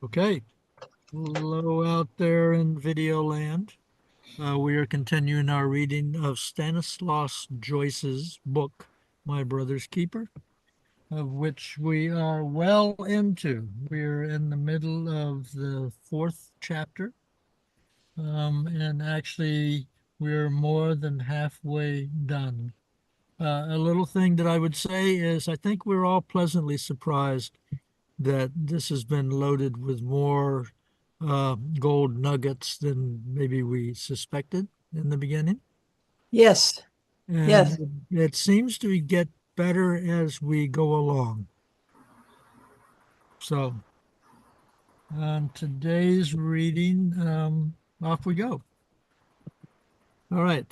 Okay, hello out there in video land. We are continuing our reading of Stanislaus Joyce's book, My Brother's Keeper, of which we are well into. We're in the middle of the fourth chapter, and actually, we're more than halfway done. A little thing that I would say is I think we're all pleasantly surprised that this has been loaded with more gold nuggets than maybe we suspected in the beginning. Yes, yes. And it seems to get better as we go along. So, on today's reading, off we go. All right.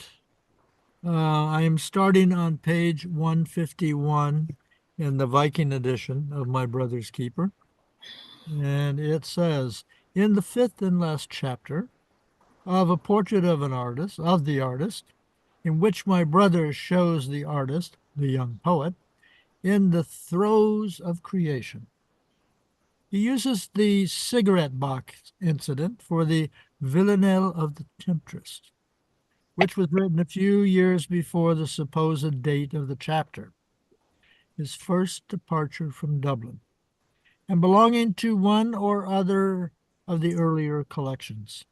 I am starting on page 151 in the Viking edition of My Brother's Keeper. And it says, in the fifth and last chapter of a portrait of the artist, in which my brother shows the artist, the young poet, in the throes of creation. He uses the cigarette box incident for the villanelle of the temptress, which was written a few years before the supposed date of the chapter, his first departure from Dublin, and belonging to one or other of the earlier collections.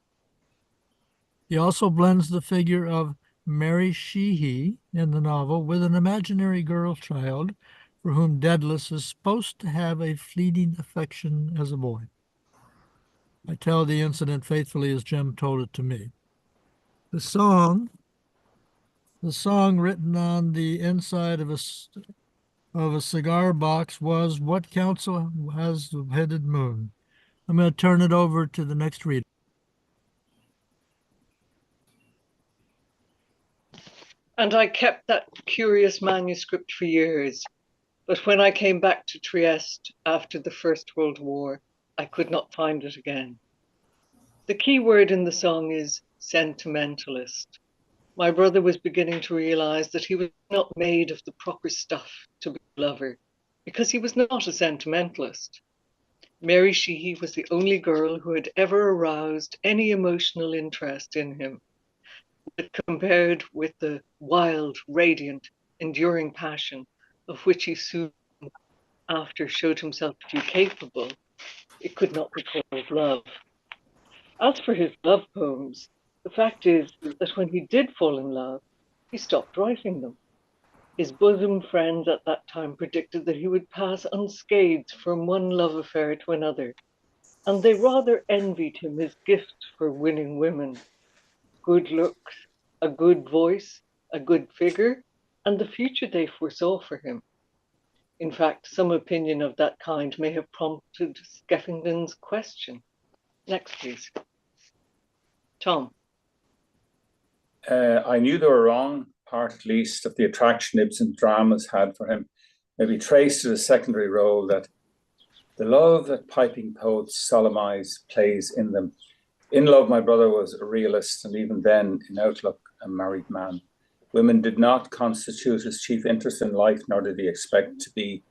He also blends the figure of Mary Sheehy in the novel with an imaginary girl child for whom Dedalus is supposed to have a fleeting affection as a boy. I tell the incident faithfully as Jim told it to me. The song, the song written on the inside of a cigar box was "What Counsel Has the Headed Moon?" I'm going to turn it over to the next reader. And I kept that curious manuscript for years. But when I came back to Trieste after the First World War, I could not find it again. The key word in the song is sentimentalist. My brother was beginning to realize that he was not made of the proper stuff to be a lover, because he was not a sentimentalist. Mary Sheehy was the only girl who had ever aroused any emotional interest in him. But compared with the wild, radiant, enduring passion of which he soon after showed himself to be capable, it could not be called love. As for his love poems, the fact is that when he did fall in love, he stopped writing them. His bosom friends at that time predicted that he would pass unscathed from one love affair to another, and they rather envied him his gift for winning women. Good looks, a good voice, a good figure, and the future they foresaw for him. In fact, some opinion of that kind may have prompted Skeffington's question. Next, please. Tom. I knew they were wrong, part at least of the attraction Ibsen's dramas had for him, maybe traced to the secondary role that the love that piping poets solemnize plays in them. In Love, my brother was a realist, and even then, in Outlook, a married man. Women did not constitute his chief interest in life, nor did he expect to be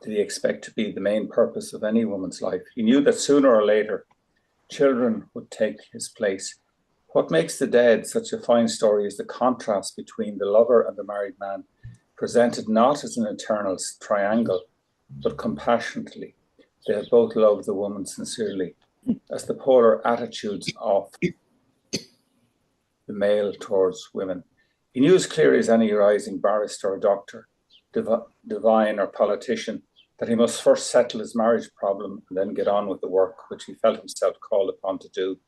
the main purpose of any woman's life. He knew that sooner or later, children would take his place. What makes The Dead such a fine story is the contrast between the lover and the married man, presented not as an eternal triangle, but compassionately. They have both loved the woman sincerely, as the polar attitudes of the male towards women. He knew as clearly as any rising barrister or doctor, divine or politician, that he must first settle his marriage problem and then get on with the work which he felt himself called upon to do.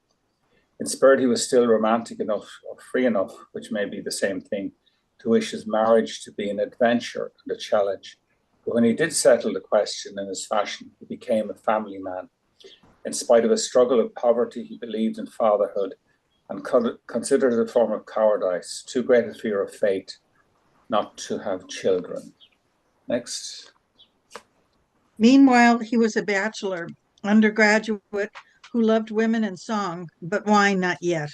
In spirit, he was still romantic enough or free enough, which may be the same thing, to wish his marriage to be an adventure and a challenge. But when he did settle the question in his fashion, he became a family man. In spite of a struggle of poverty, he believed in fatherhood and considered it a form of cowardice, too great a fear of fate, not to have children. Next. Meanwhile, he was a bachelor, undergraduate who loved women and song, but wine not yet.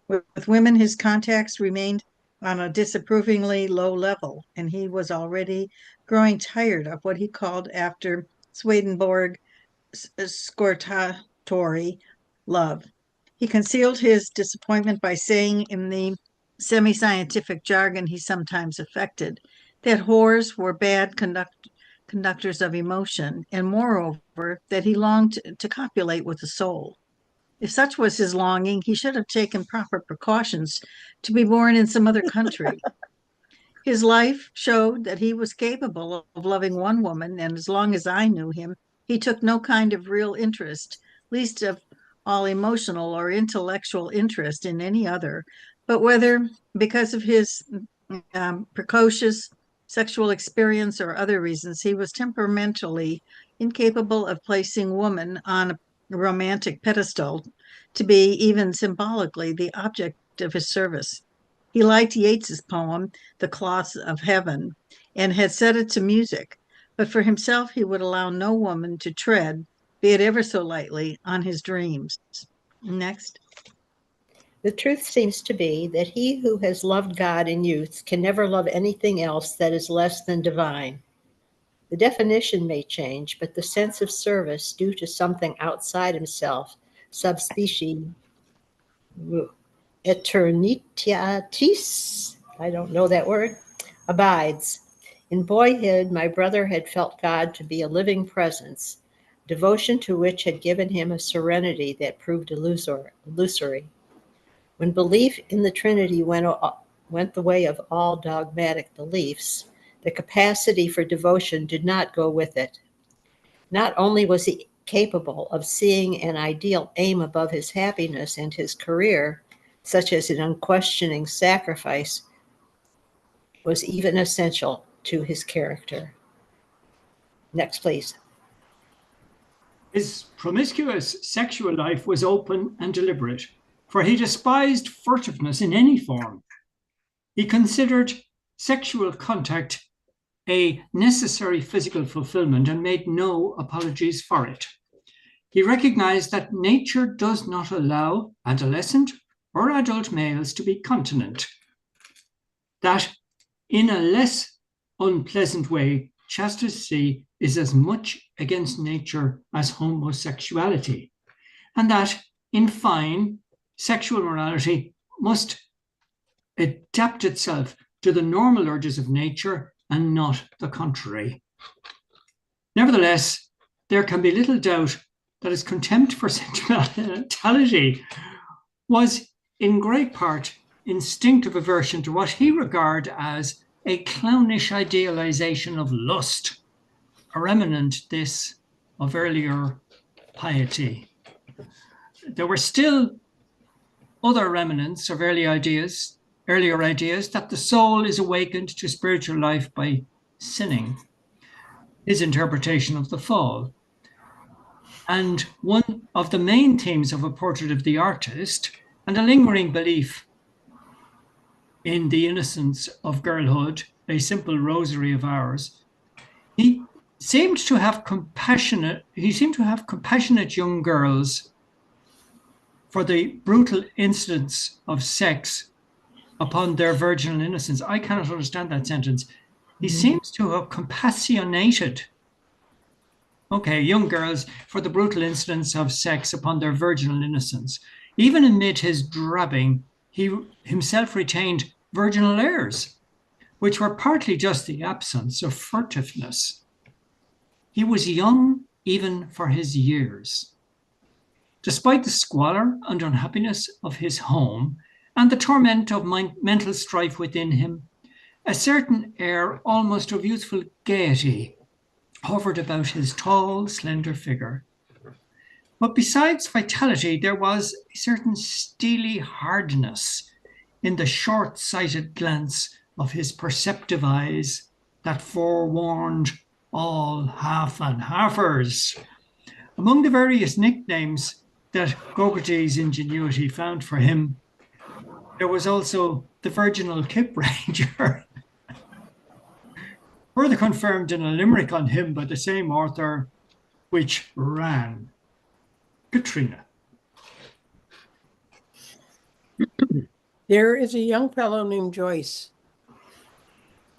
With women, his contacts remained on a disapprovingly low level, and he was already growing tired of what he called after Swedenborg scortatory love. He concealed his disappointment by saying in the semi-scientific jargon he sometimes affected that whores were bad conductors of emotion, and moreover, that he longed to copulate with the soul. If such was his longing, he should have taken proper precautions to be born in some other country. His life showed that he was capable of loving one woman, and as long as I knew him, he took no kind of real interest, least of all emotional or intellectual interest in any other, but whether because of his precocious sexual experience or other reasons, he was temperamentally incapable of placing woman on a romantic pedestal to be even symbolically the object of his service. He liked Yeats's poem, The Cloths of Heaven, and had set it to music, but for himself he would allow no woman to tread, be it ever so lightly, on his dreams. Next. The truth seems to be that he who has loved God in youth can never love anything else that is less than divine. The definition may change, but the sense of service due to something outside himself, subspecies eternitatis, I don't know that word, abides. In boyhood, my brother had felt God to be a living presence, devotion to which had given him a serenity that proved illusory. When belief in the Trinity went the way of all dogmatic beliefs, the capacity for devotion did not go with it. Not only was he capable of seeing an ideal aim above his happiness and his career, such as an unquestioning sacrifice, was even essential to his character. Next, please. His promiscuous sexual life was open and deliberate, for he despised furtiveness in any form. He considered sexual contact a necessary physical fulfillment and made no apologies for it. He recognized that nature does not allow adolescent or adult males to be continent, that in a less unpleasant way, chastity is as much against nature as homosexuality, and that, in fine, sexual morality must adapt itself to the normal urges of nature and not the contrary. Nevertheless, there can be little doubt that his contempt for sentimentality was in great part instinctive aversion to what he regarded as a clownish idealization of lust, a remnant, this, of earlier piety. There were still other remnants of earlier ideas that the soul is awakened to spiritual life by sinning, his interpretation of the fall. And one of the main themes of A Portrait of the Artist, and a lingering belief in the innocence of girlhood, a simple rosary of ours, he seemed to have compassionate young girls for the brutal incidents of sex upon their virginal innocence. I cannot understand that sentence. He seems to have compassionated, young girls for the brutal incidents of sex upon their virginal innocence. Even amid his drabbing, he himself retained virginal airs, which were partly just the absence of furtiveness. He was young even for his years. Despite the squalor and unhappiness of his home and the torment of mental strife within him, a certain air almost of youthful gaiety hovered about his tall, slender figure. But besides vitality, there was a certain steely hardness in the short-sighted glance of his perceptive eyes that forewarned all half and halfers. Among the various nicknames that Gogarty's ingenuity found for him, there was also the virginal Kip Ranger, further confirmed in a limerick on him by the same author, which ran, Katrina. There is a young fellow named Joyce.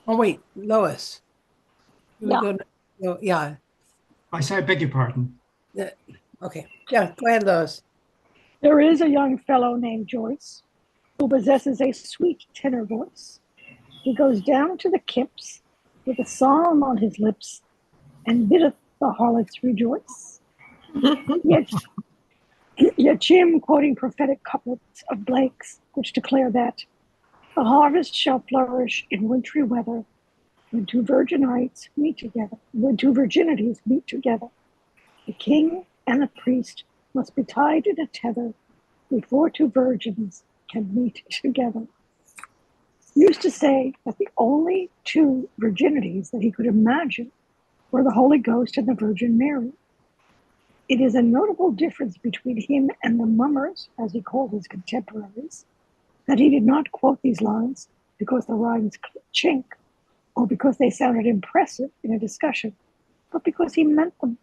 Oh, wait, Lois. Yeah. Yeah. I beg your pardon. Okay. Yeah, go ahead, Lois. There is a young fellow named Joyce who possesses a sweet tenor voice. He goes down to the kips with a psalm on his lips and biddeth the harlots rejoice. Yet Jim, quoting prophetic couplets of Blake's, which declare that the harvest shall flourish in wintry weather when two virginities meet together. When two virginities meet together, the king and the priest must be tied in a tether before two virgins can meet together. Used to say that the only two virginities that he could imagine were the Holy Ghost and the Virgin Mary. It is a notable difference between him and the mummers, as he called his contemporaries, that he did not quote these lines because the rhymes chink or because they sounded impressive in a discussion, but because he meant them.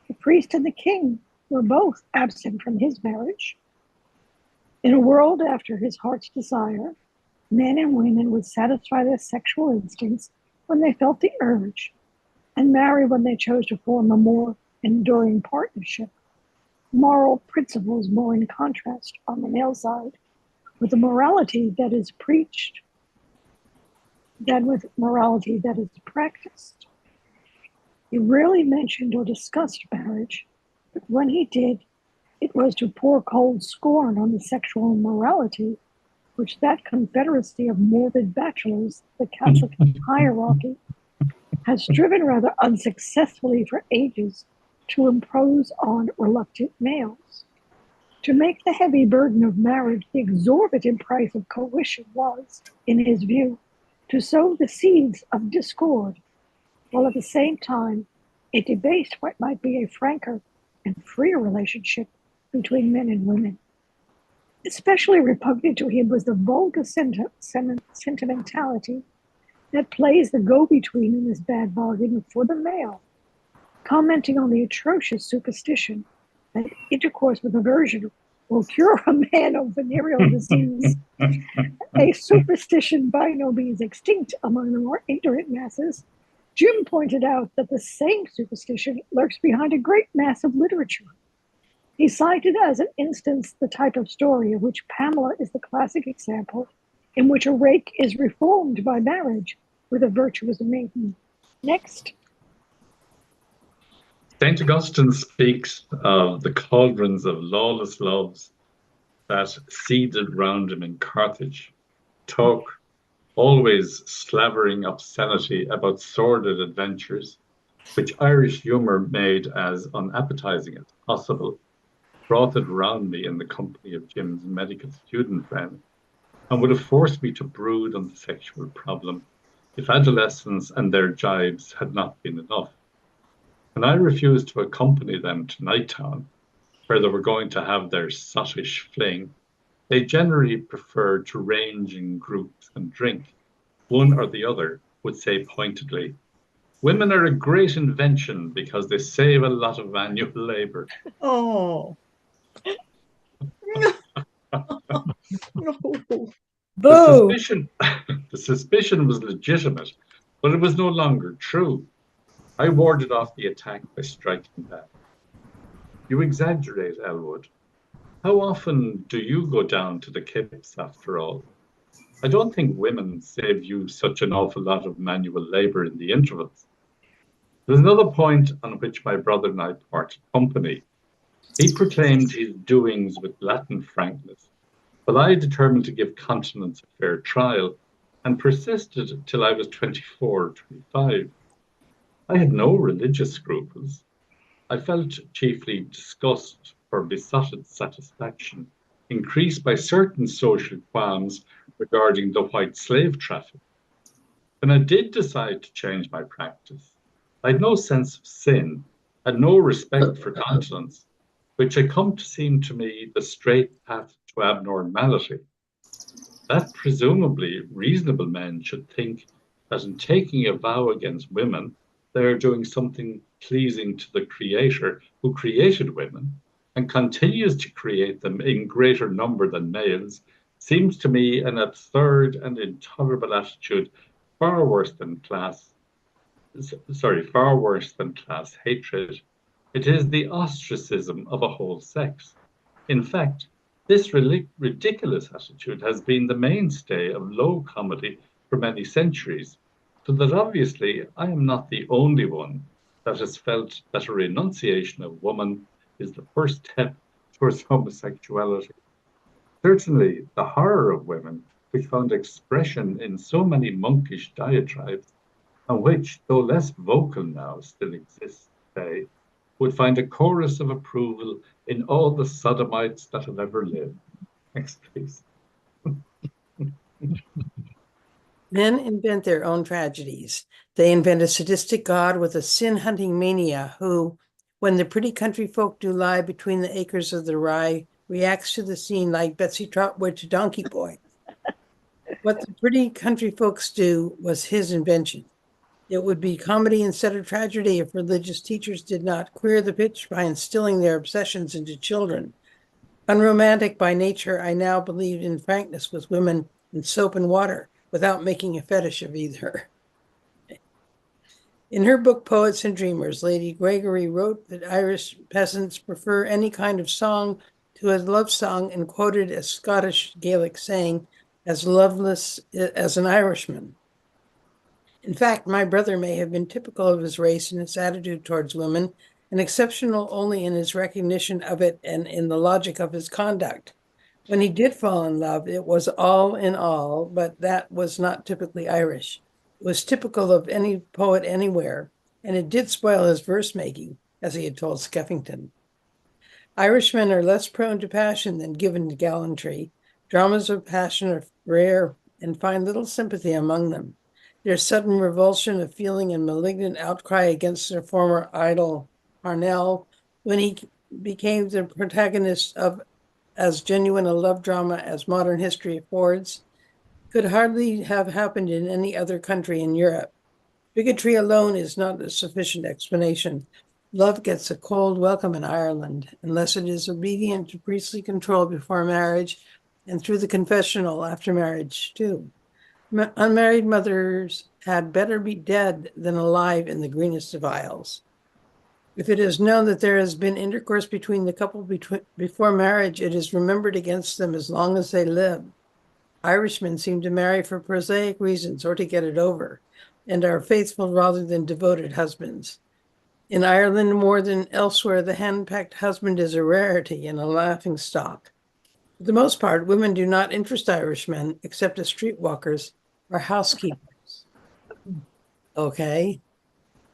The priest and the king were both absent from his marriage. In a world after his heart's desire, men and women would satisfy their sexual instincts when they felt the urge and marry when they chose to form a more enduring partnership. Moral principles more in contrast on the male side with the morality that is preached than with morality that is practiced. He rarely mentioned or discussed marriage, but when he did, it was to pour cold scorn on the sexual immorality which that confederacy of morbid bachelors, the Catholic hierarchy, has striven rather unsuccessfully for ages to impose on reluctant males. To make the heavy burden of marriage the exorbitant price of coition was, in his view, to sow the seeds of discord, while at the same time it debased what might be a franker and freer relationship between men and women. Especially repugnant to him was the vulgar sentimentality that plays the go-between in this bad bargain for the male, commenting on the atrocious superstition that intercourse with a virgin will cure a man of venereal disease, a superstition by no means extinct among the more ignorant masses. Jim pointed out that the same superstition lurks behind a great mass of literature. He cited as an instance the type of story of which Pamela is the classic example, in which a rake is reformed by marriage with a virtuous maiden. Next. St. Augustine speaks of the cauldrons of lawless loves that seethed round him in Carthage, talk, always slavering obscenity about sordid adventures, which Irish humour made as unappetizing as possible, brought it round me in the company of Jim's medical student friend, and would have forced me to brood on the sexual problem if adolescents and their jibes had not been enough. When I refused to accompany them to Nighttown, where they were going to have their sottish fling, they generally preferred to range in groups and drink. One or the other would say pointedly, "Women are a great invention because they save a lot of manual labor." Oh. No. Boo! The suspicion was legitimate, but it was no longer true. I warded off the attack by striking back. "You exaggerate, Elwood. How often do you go down to the kips after all? I don't think women save you such an awful lot of manual labor in the intervals." There was another point on which my brother and I parted company. He proclaimed his doings with Latin frankness, but I determined to give continence a fair trial and persisted till I was 24 or 25. I had no religious scruples. I felt chiefly disgust for besotted satisfaction, increased by certain social qualms regarding the white slave traffic. When I did decide to change my practice, I had no sense of sin and no respect for continence, which had come to seem to me the straight path to abnormality. That presumably reasonable men should think that in taking a vow against women, they are doing something pleasing to the Creator who created women and continues to create them in greater number than males, seems to me an absurd and intolerable attitude, far worse than class hatred It is the ostracism of a whole sex. In fact, this ridiculous attitude has been the mainstay of low comedy for many centuries, so that obviously I am not the only one that has felt that a renunciation of woman is the first step towards homosexuality. Certainly, the horror of women, which found expression in so many monkish diatribes, and which, though less vocal now, still exists today, would find a chorus of approval in all the sodomites that have ever lived. Next, please. Men invent their own tragedies. They invent a sadistic god with a sin-hunting mania who, when the pretty country folk do lie between the acres of the rye, reacts to the scene like Betsy Trotwood to Donkey Boy. What the pretty country folks do was his invention. It would be comedy instead of tragedy if religious teachers did not queer the pitch by instilling their obsessions into children. Unromantic by nature, I now believe in frankness with women in soap and water without making a fetish of either. In her book, Poets and Dreamers, Lady Gregory wrote that Irish peasants prefer any kind of song to a love song and quoted a Scottish Gaelic saying, as loveless as an Irishman. In fact, my brother may have been typical of his race in his attitude towards women, and exceptional only in his recognition of it and in the logic of his conduct. When he did fall in love, it was all in all, but that was not typically Irish. It was typical of any poet anywhere, and it did spoil his verse making, as he had told Skeffington. Irishmen are less prone to passion than given to gallantry. Dramas of passion are rare and find little sympathy among them. Their sudden revulsion of feeling and malignant outcry against their former idol, Parnell, when he became the protagonist of as genuine a love drama as modern history affords, could hardly have happened in any other country in Europe. Bigotry alone is not a sufficient explanation. Love gets a cold welcome in Ireland, unless it is obedient to priestly control before marriage and through the confessional after marriage, too. Unmarried mothers had better be dead than alive in the greenest of isles. If it is known that there has been intercourse between the couple before marriage, it is remembered against them as long as they live. Irishmen seem to marry for prosaic reasons or to get it over, and are faithful rather than devoted husbands. In Ireland, more than elsewhere, the hand-packed husband is a rarity and a laughingstock. For the most part, women do not interest Irishmen except as streetwalkers or housekeepers. Okay,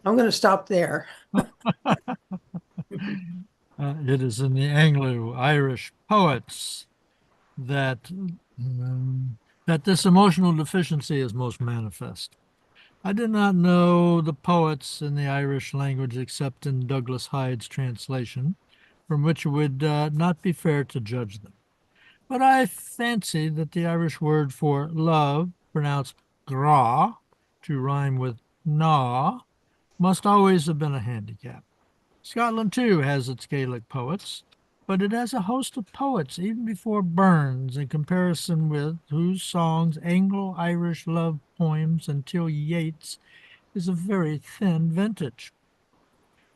I'm going to stop there. It is in the Anglo-Irish poets that this emotional deficiency is most manifest. I did not know the poets in the Irish language except in Douglas Hyde's translation, from which it would not be fair to judge them. But I fancy that the Irish word for love, pronounced gra, to rhyme with na, must always have been a handicap. Scotland, too, has its Gaelic poets, but it has a host of poets even before Burns, in comparison with whose songs Anglo-Irish love poems until Yeats is a very thin vintage.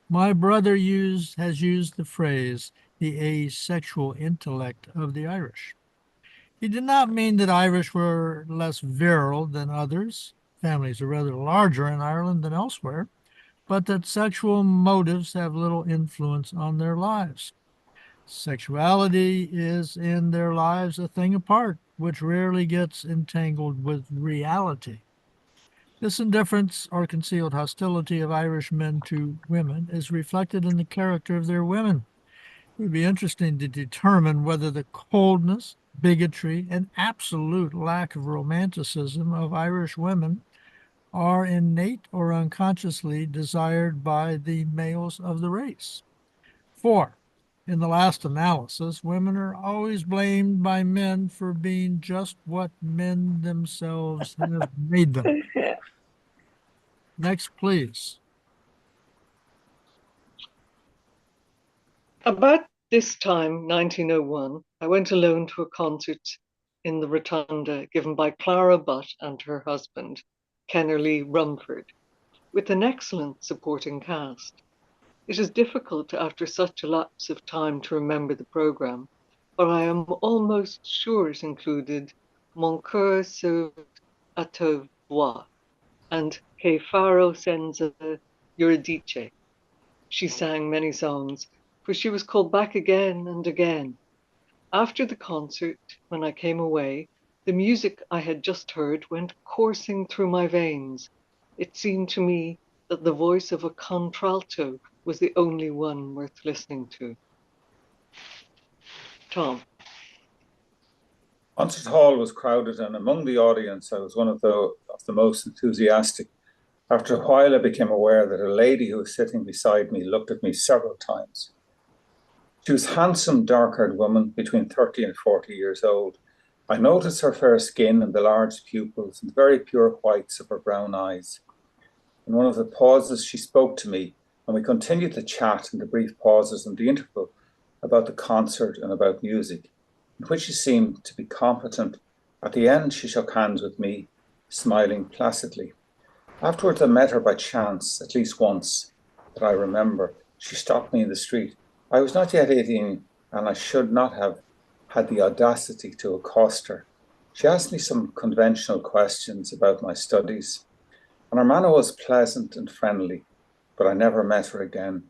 My brother has used the phrase the asexual intellect of the Irish. He did not mean that Irish were less virile than others. Families are rather larger in Ireland than elsewhere, but that sexual motives have little influence on their lives. Sexuality is in their lives a thing apart, which rarely gets entangled with reality. This indifference or concealed hostility of Irish men to women is reflected in the character of their women. It would be interesting to determine whether the coldness, bigotry, and absolute lack of romanticism of Irish women are innate or unconsciously desired by the males of the race. For, in the last analysis, women are always blamed by men for being just what men themselves have made them. Next, please. About this time, 1901, I went alone to a concert in the Rotunda given by Clara Butt and her husband, Kennerly Rumford, with an excellent supporting cast. It is difficult after such a lapse of time to remember the programme, but I am almost sure it included Mon cœur s'ouvre à ta voix and Che faro senza Eurydice. She sang many songs, for she was called back again and again. After the concert, when I came away, the music I had just heard went coursing through my veins. It seemed to me that the voice of a contralto was the only one worth listening to. Tom. Concert hall was crowded, and among the audience, I was one of the most enthusiastic. After a while, I became aware that a lady who was sitting beside me looked at me several times. She was a handsome, dark-haired woman between 30 and 40 years old. I noticed her fair skin and the large pupils and the very pure whites of her brown eyes. In one of the pauses, she spoke to me, and we continued to chat in the brief pauses and the interval about the concert and about music, in which she seemed to be competent. At the end, she shook hands with me, smiling placidly. Afterwards, I met her by chance, at least once, that I remember. She stopped me in the street. I was not yet 18, and I should not have had the audacity to accost her. She asked me some conventional questions about my studies, and her manner was pleasant and friendly, but I never met her again.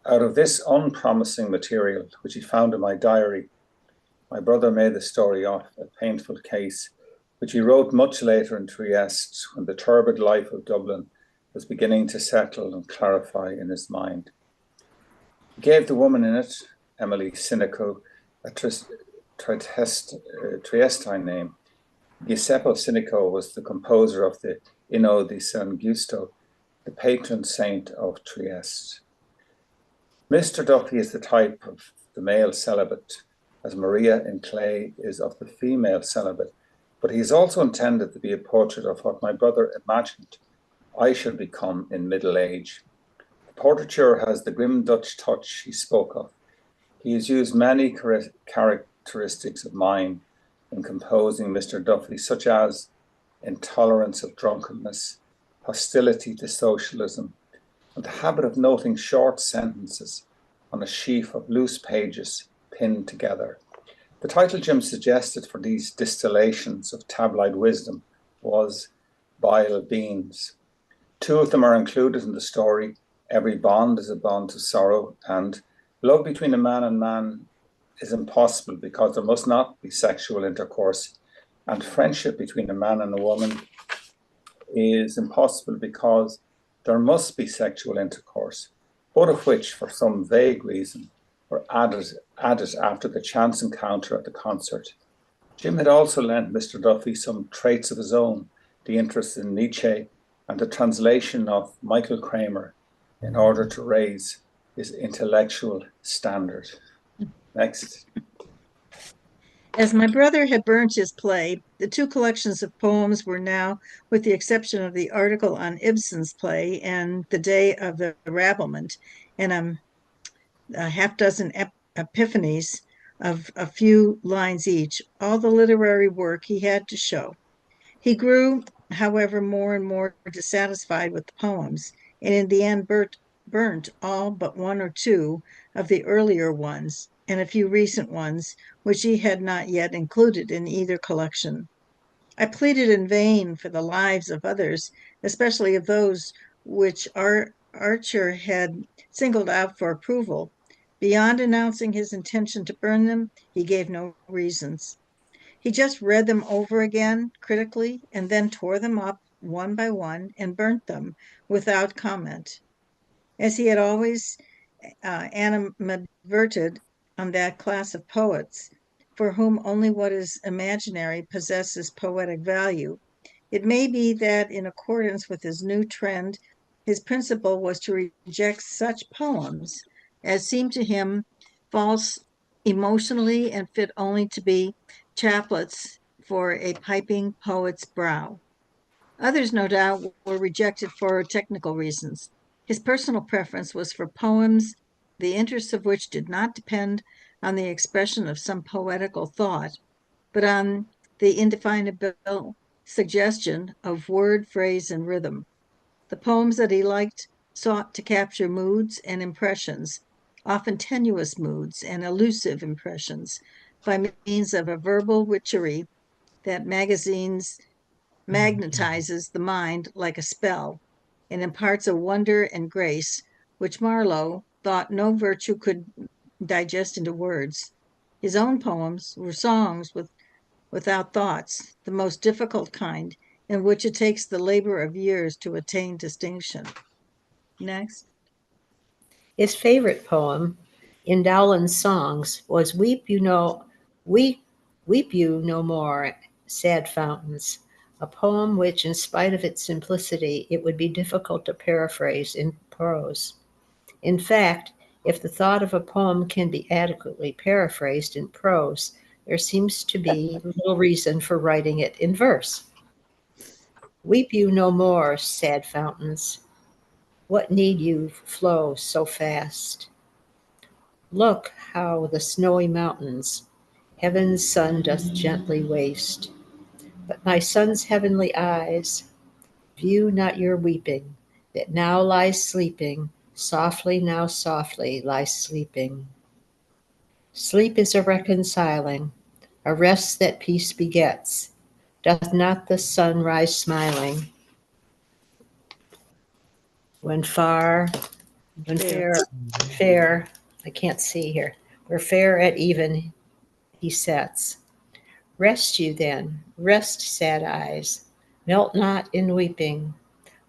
Out of this unpromising material, which he found in my diary, my brother made the story of a painful case, which he wrote much later in Trieste, when the turbid life of Dublin was beginning to settle and clarify in his mind. He gave the woman in it, Emily Sinico, a Triestine name. Giuseppe Sinico was the composer of the Inno di San Giusto, the patron saint of Trieste. Mr. Duffy is the type of the male celibate, as Maria in Clay is of the female celibate, but he is also intended to be a portrait of what my brother imagined I should become in middle age. The portraiture has the grim Dutch touch he spoke of. He has used many characteristics of mine in composing Mr. Duffy, such as intolerance of drunkenness, hostility to socialism, and the habit of noting short sentences on a sheaf of loose pages pinned together. The title Jim suggested for these distillations of tabloid wisdom was Bile Beans. Two of them are included in the story, Every Bond is a Bond to Sorrow, and Love Between a Man and Man is impossible because there must not be sexual intercourse, and Friendship Between a Man and a Woman is impossible because there must be sexual intercourse, both of which, for some vague reason, were added after the chance encounter at the concert. Jim had also lent Mr. Duffy some traits of his own, the interest in Nietzsche and the translation of Michael Kramer, in order to raise his intellectual standard. Next. As my brother had burnt his play, the two collections of poems were now, with the exception of the article on Ibsen's play and The Day of the Rabblement, and a half dozen epiphanies of a few lines each, all the literary work he had to show. He grew, however, more and more dissatisfied with the poems, and in the end burnt all but one or two of the earlier ones and a few recent ones, which he had not yet included in either collection. I pleaded in vain for the lives of others, especially of those which Archer had singled out for approval. Beyond announcing his intention to burn them, he gave no reasons. He just read them over again critically and then tore them up one by one and burnt them without comment. As he had always animadverted on that class of poets for whom only what is imaginary possesses poetic value, it may be that in accordance with his new trend, his principle was to reject such poems as seemed to him false emotionally and fit only to be chaplets for a piping poet's brow. Others, no doubt, were rejected for technical reasons. His personal preference was for poems, the interest of which did not depend on the expression of some poetical thought, but on the indefinable suggestion of word, phrase, and rhythm. The poems that he liked sought to capture moods and impressions, often tenuous moods and elusive impressions, by means of a verbal witchery that magnetizes the mind like a spell and imparts a wonder and grace which Marlowe thought no virtue could digest into words. His own poems were songs without thoughts, the most difficult kind, in which it takes the labor of years to attain distinction. Next. His favorite poem in Dowland's songs was Weep You No More, Sad Fountains, a poem which, in spite of its simplicity, it would be difficult to paraphrase in prose. In fact, if the thought of a poem can be adequately paraphrased in prose, there seems to be little reason for writing it in verse. Weep you no more, sad fountains. What need you flow so fast? Look how the snowy mountains heaven's sun doth gently waste. But my son's heavenly eyes view not your weeping, that now lies sleeping, softly now softly lies sleeping. Sleep is a reconciling, a rest that peace begets. Doth not the sun rise smiling? When fair, I can't see here, where fair at even he sets. Rest you then, rest, sad eyes, melt not in weeping,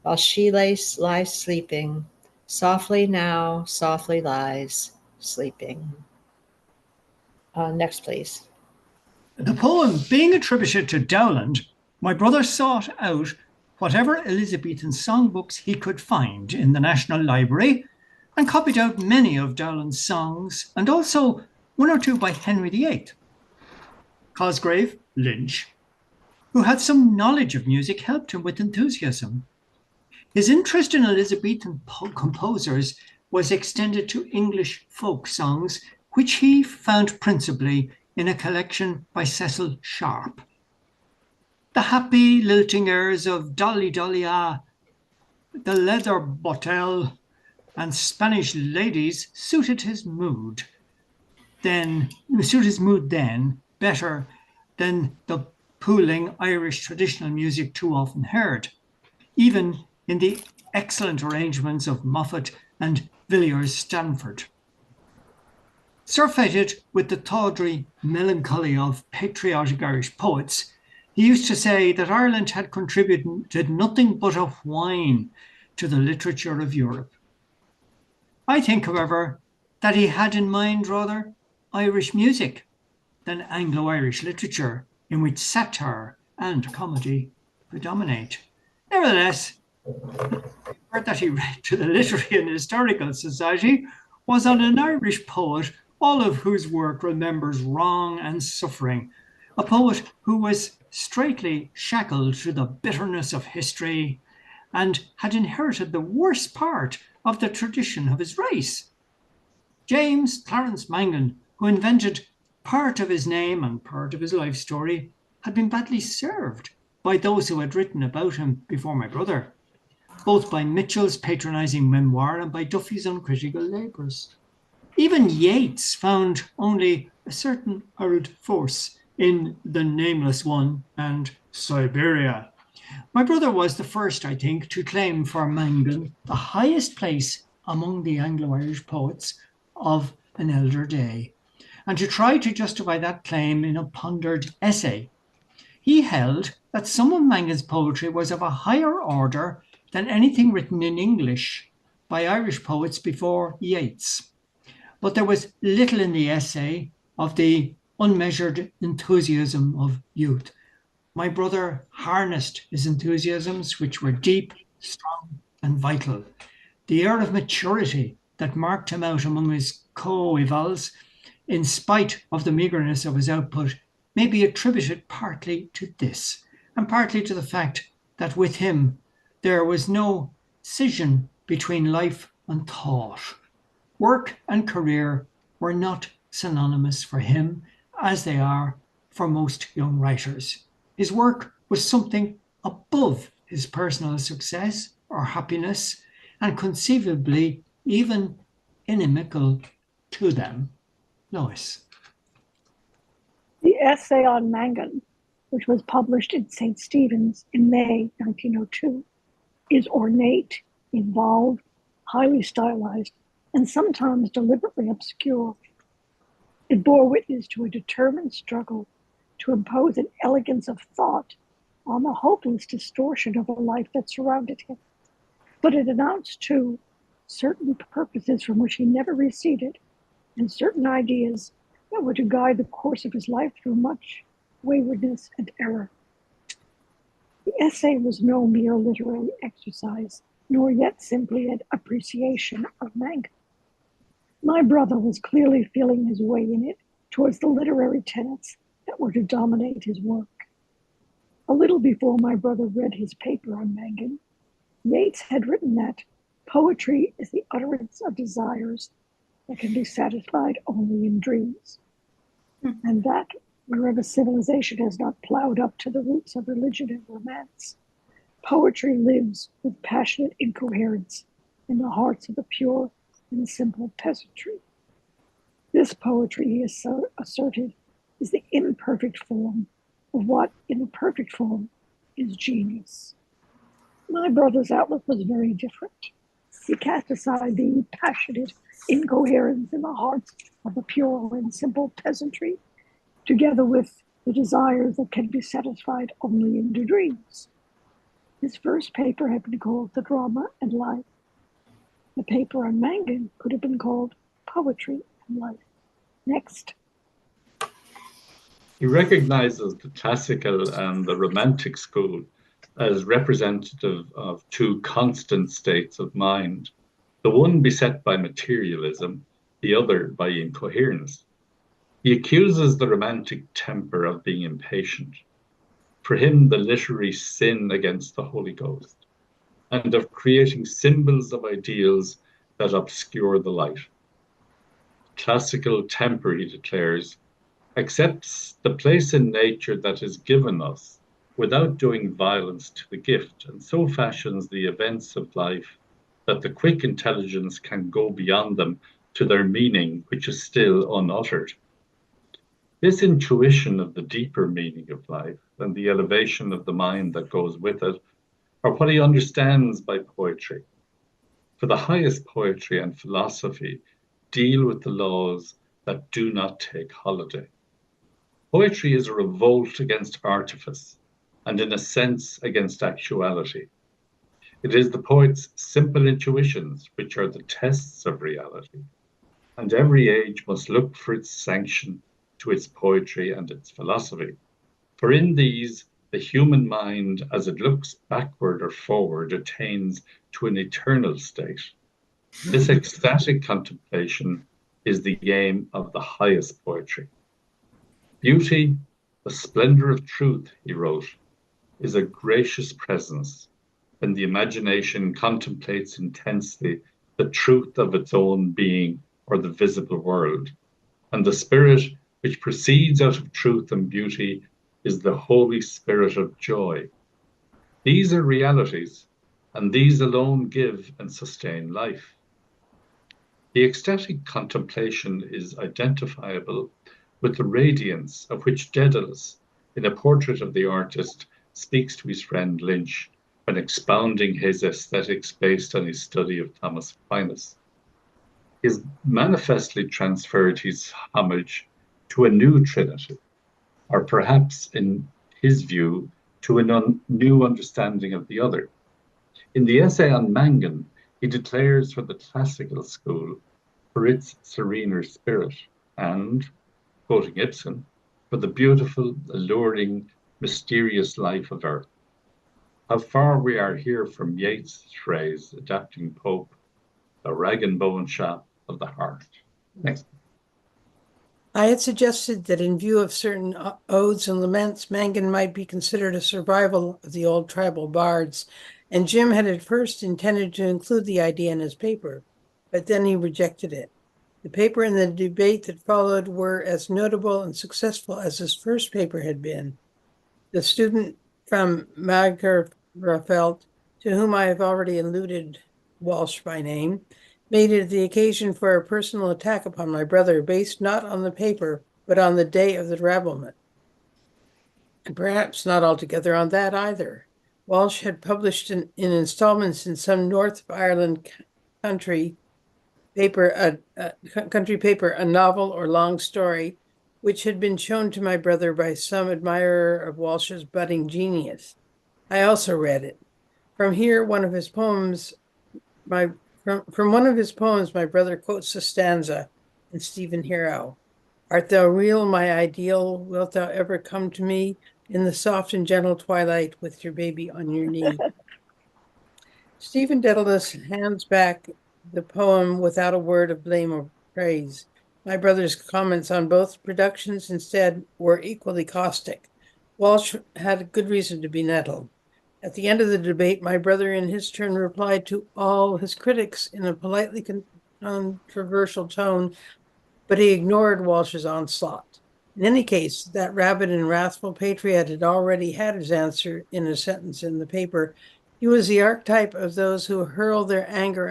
while she lies sleeping, softly now, softly lies sleeping. Next, please. The poem being attributed to Dowland, my brother sought out whatever Elizabethan songbooks he could find in the National Library and copied out many of Dowland's songs and also one or two by Henry VIII. Cosgrave, Lynch, who had some knowledge of music, helped him with enthusiasm. His interest in Elizabethan composers was extended to English folk songs, which he found principally in a collection by Cecil Sharp. The happy lilting airs of Dolly Dolly Ah, the Leather Bottle, and Spanish Ladies suited his mood then better than the pooling Irish traditional music too often heard, even in the excellent arrangements of Moffat and Villiers Stanford. Surfeited with the tawdry melancholy of patriotic Irish poets, he used to say that Ireland had contributed nothing but a whine to the literature of Europe. I think, however, that he had in mind rather Irish music than Anglo-Irish literature, in which satire and comedy predominate. Nevertheless, the paper that he read to the Literary and Historical Society was on an Irish poet, all of whose work remembers wrong and suffering, a poet who was straitly shackled to the bitterness of history and had inherited the worst part of the tradition of his race. James Clarence Mangan, who invented part of his name and part of his life story, had been badly served by those who had written about him before my brother, both by Mitchell's patronising memoir and by Duffy's uncritical labours. Even Yeats found only a certain arid force in The Nameless One and Siberia. My brother was the first, I think, to claim for Mangan the highest place among the Anglo-Irish poets of an elder day, and to try to justify that claim in a pondered essay. He held that some of Mangan's poetry was of a higher order than anything written in English by Irish poets before Yeats. But there was little in the essay of the unmeasured enthusiasm of youth. My brother harnessed his enthusiasms, which were deep, strong, and vital. The air of maturity that marked him out among his co-evals, in spite of the meagreness of his output, may be attributed partly to this, and partly to the fact that with him there was no scission between life and thought. Work and career were not synonymous for him, as they are for most young writers. His work was something above his personal success or happiness, and conceivably even inimical to them. Lois. The essay on Mangan, which was published in St. Stephen's in May 1902, is ornate, involved, highly stylized, and sometimes deliberately obscure. It bore witness to a determined struggle to impose an elegance of thought on the hopeless distortion of a life that surrounded him. But it announced, too, certain purposes from which he never receded, and certain ideas that were to guide the course of his life through much waywardness and error. The essay was no mere literary exercise, nor yet simply an appreciation of Mangan. My brother was clearly feeling his way in it towards the literary tenets that were to dominate his work. A little before my brother read his paper on Mangan, Yeats had written that poetry is the utterance of desires that can be satisfied only in dreams, and that wherever civilization has not plowed up to the roots of religion and romance, poetry lives with passionate incoherence in the hearts of the pure and simple peasantry. This poetry, he asserted, is the imperfect form of what, in the perfect form, is genius. My brother's outlook was very different. He cast aside the passionate incoherence in the hearts of the pure and simple peasantry, together with the desires that can be satisfied only in the dreams. His first paper had been called The Drama and Life. The paper on Mangan could have been called Poetry and Life. Next. He recognizes the classical and the romantic school as representative of two constant states of mind, the one beset by materialism, the other by incoherence. He accuses the romantic temper of being impatient, for him the literary sin against the Holy Ghost, and of creating symbols of ideals that obscure the light. Classical temper, he declares, accepts the place in nature that is given us without doing violence to the gift, and so fashions the events of life that the quick intelligence can go beyond them to their meaning, which is still unuttered. This intuition of the deeper meaning of life and the elevation of the mind that goes with it are what he understands by poetry. For the highest poetry and philosophy deal with the laws that do not take holiday. Poetry is a revolt against artifice and, in a sense, against actuality. It is the poet's simple intuitions which are the tests of reality, and every age must look for its sanction to its poetry and its philosophy. For in these, the human mind, as it looks backward or forward, attains to an eternal state. This ecstatic contemplation is the aim of the highest poetry. Beauty, the splendor of truth, he wrote, is a gracious presence when the imagination contemplates intensely the truth of its own being or the visible world. And the spirit which proceeds out of truth and beauty is the Holy Spirit of joy. These are realities, and these alone give and sustain life. The ecstatic contemplation is identifiable with the radiance of which Daedalus, in a portrait of the artist, speaks to his friend Lynch when expounding his aesthetics based on his study of Thomas Aquinas. He has manifestly transferred his homage to a new trinity, or perhaps, in his view, to a new understanding of the other. In the essay on Mangan, he declares for the classical school for its serener spirit and, quoting Ibsen, for the beautiful, alluring, mysterious life of earth. How far we are here from Yeats' phrase, adapting Pope, the rag and bone shop of the heart. Next. I had suggested that in view of certain odes and laments, Mangan might be considered a survival of the old tribal bards, and Jim had at first intended to include the idea in his paper, but then he rejected it. The paper and the debate that followed were as notable and successful as his first paper had been. The student from Magerfeldt, to whom I have already alluded, Walsh by name, made it the occasion for a personal attack upon my brother based not on the paper, but on the day of the rabblement. And perhaps not altogether on that either. Walsh had published in installments in some North of Ireland country paper, a novel or long story, which had been shown to my brother by some admirer of Walsh's budding genius. I also read it. From one of his poems, my brother quotes a stanza in Stephen Hero. Art thou real, my ideal? Wilt thou ever come to me in the soft and gentle twilight with your baby on your knee? Stephen Dedalus hands back the poem without a word of blame or praise. My brother's comments on both productions instead were equally caustic. Walsh had good reason to be nettled. At the end of the debate, my brother in his turn replied to all his critics in a politely controversial tone, but he ignored Walsh's onslaught. In any case, that rabid and wrathful patriot had already had his answer in a sentence in the paper. He was the archetype of those who hurl their anger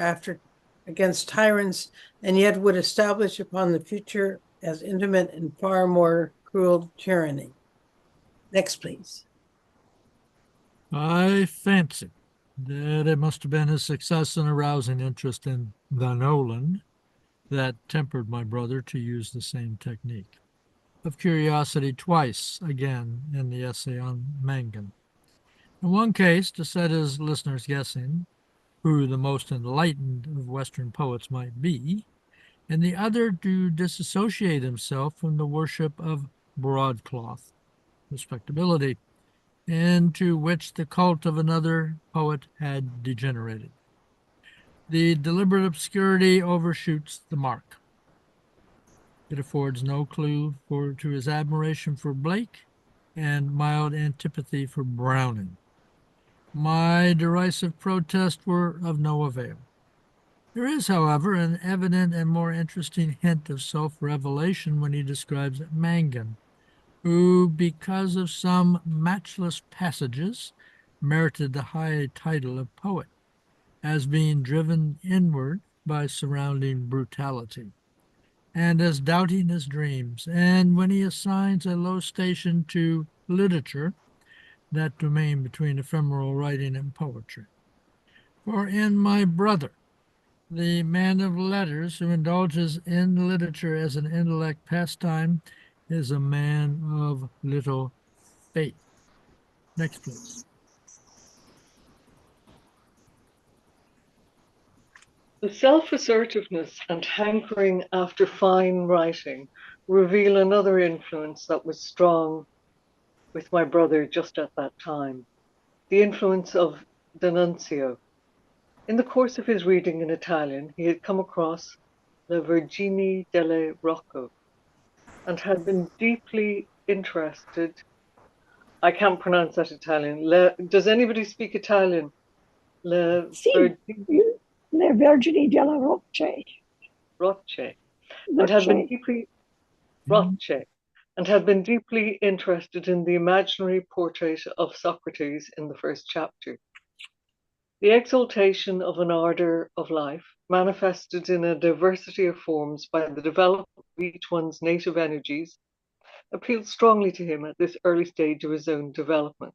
against tyrants and yet would establish upon the future as intimate and far more cruel tyranny. Next, please. I fancy that it must have been his success in arousing interest in the Nolan that tempered my brother to use the same technique of curiosity twice again in the essay on Mangan. In one case, to set his listeners guessing who the most enlightened of Western poets might be, and the other to disassociate himself from the worship of broadcloth, respectability, into which the cult of another poet had degenerated. The deliberate obscurity overshoots the mark. It affords no clue to his admiration for Blake and mild antipathy for Browning. My derisive protests were of no avail. There is, however, an evident and more interesting hint of self-revelation when he describes Mangan, who, because of some matchless passages, merited the high title of poet, as being driven inward by surrounding brutality, and as doubting his dreams, and when he assigns a low station to literature, that domain between ephemeral writing and poetry. For in my brother, the man of letters who indulges in literature as an intellect pastime is a man of little faith. Next, please. The self-assertiveness and hankering after fine writing reveal another influence that was strong with my brother just at that time, the influence of D'Annunzio. In the course of his reading in Italian, he had come across Le Vergini delle Rocco and had been deeply interested. I can't pronounce that Italian. Does anybody speak Italian? Le Vergini della Rocce. Rocce. And had been deeply Rocce. And had been deeply interested in the imaginary portrait of Socrates in the first chapter. The exaltation of an ardor of life, manifested in a diversity of forms by the development of each one's native energies, appealed strongly to him at this early stage of his own development.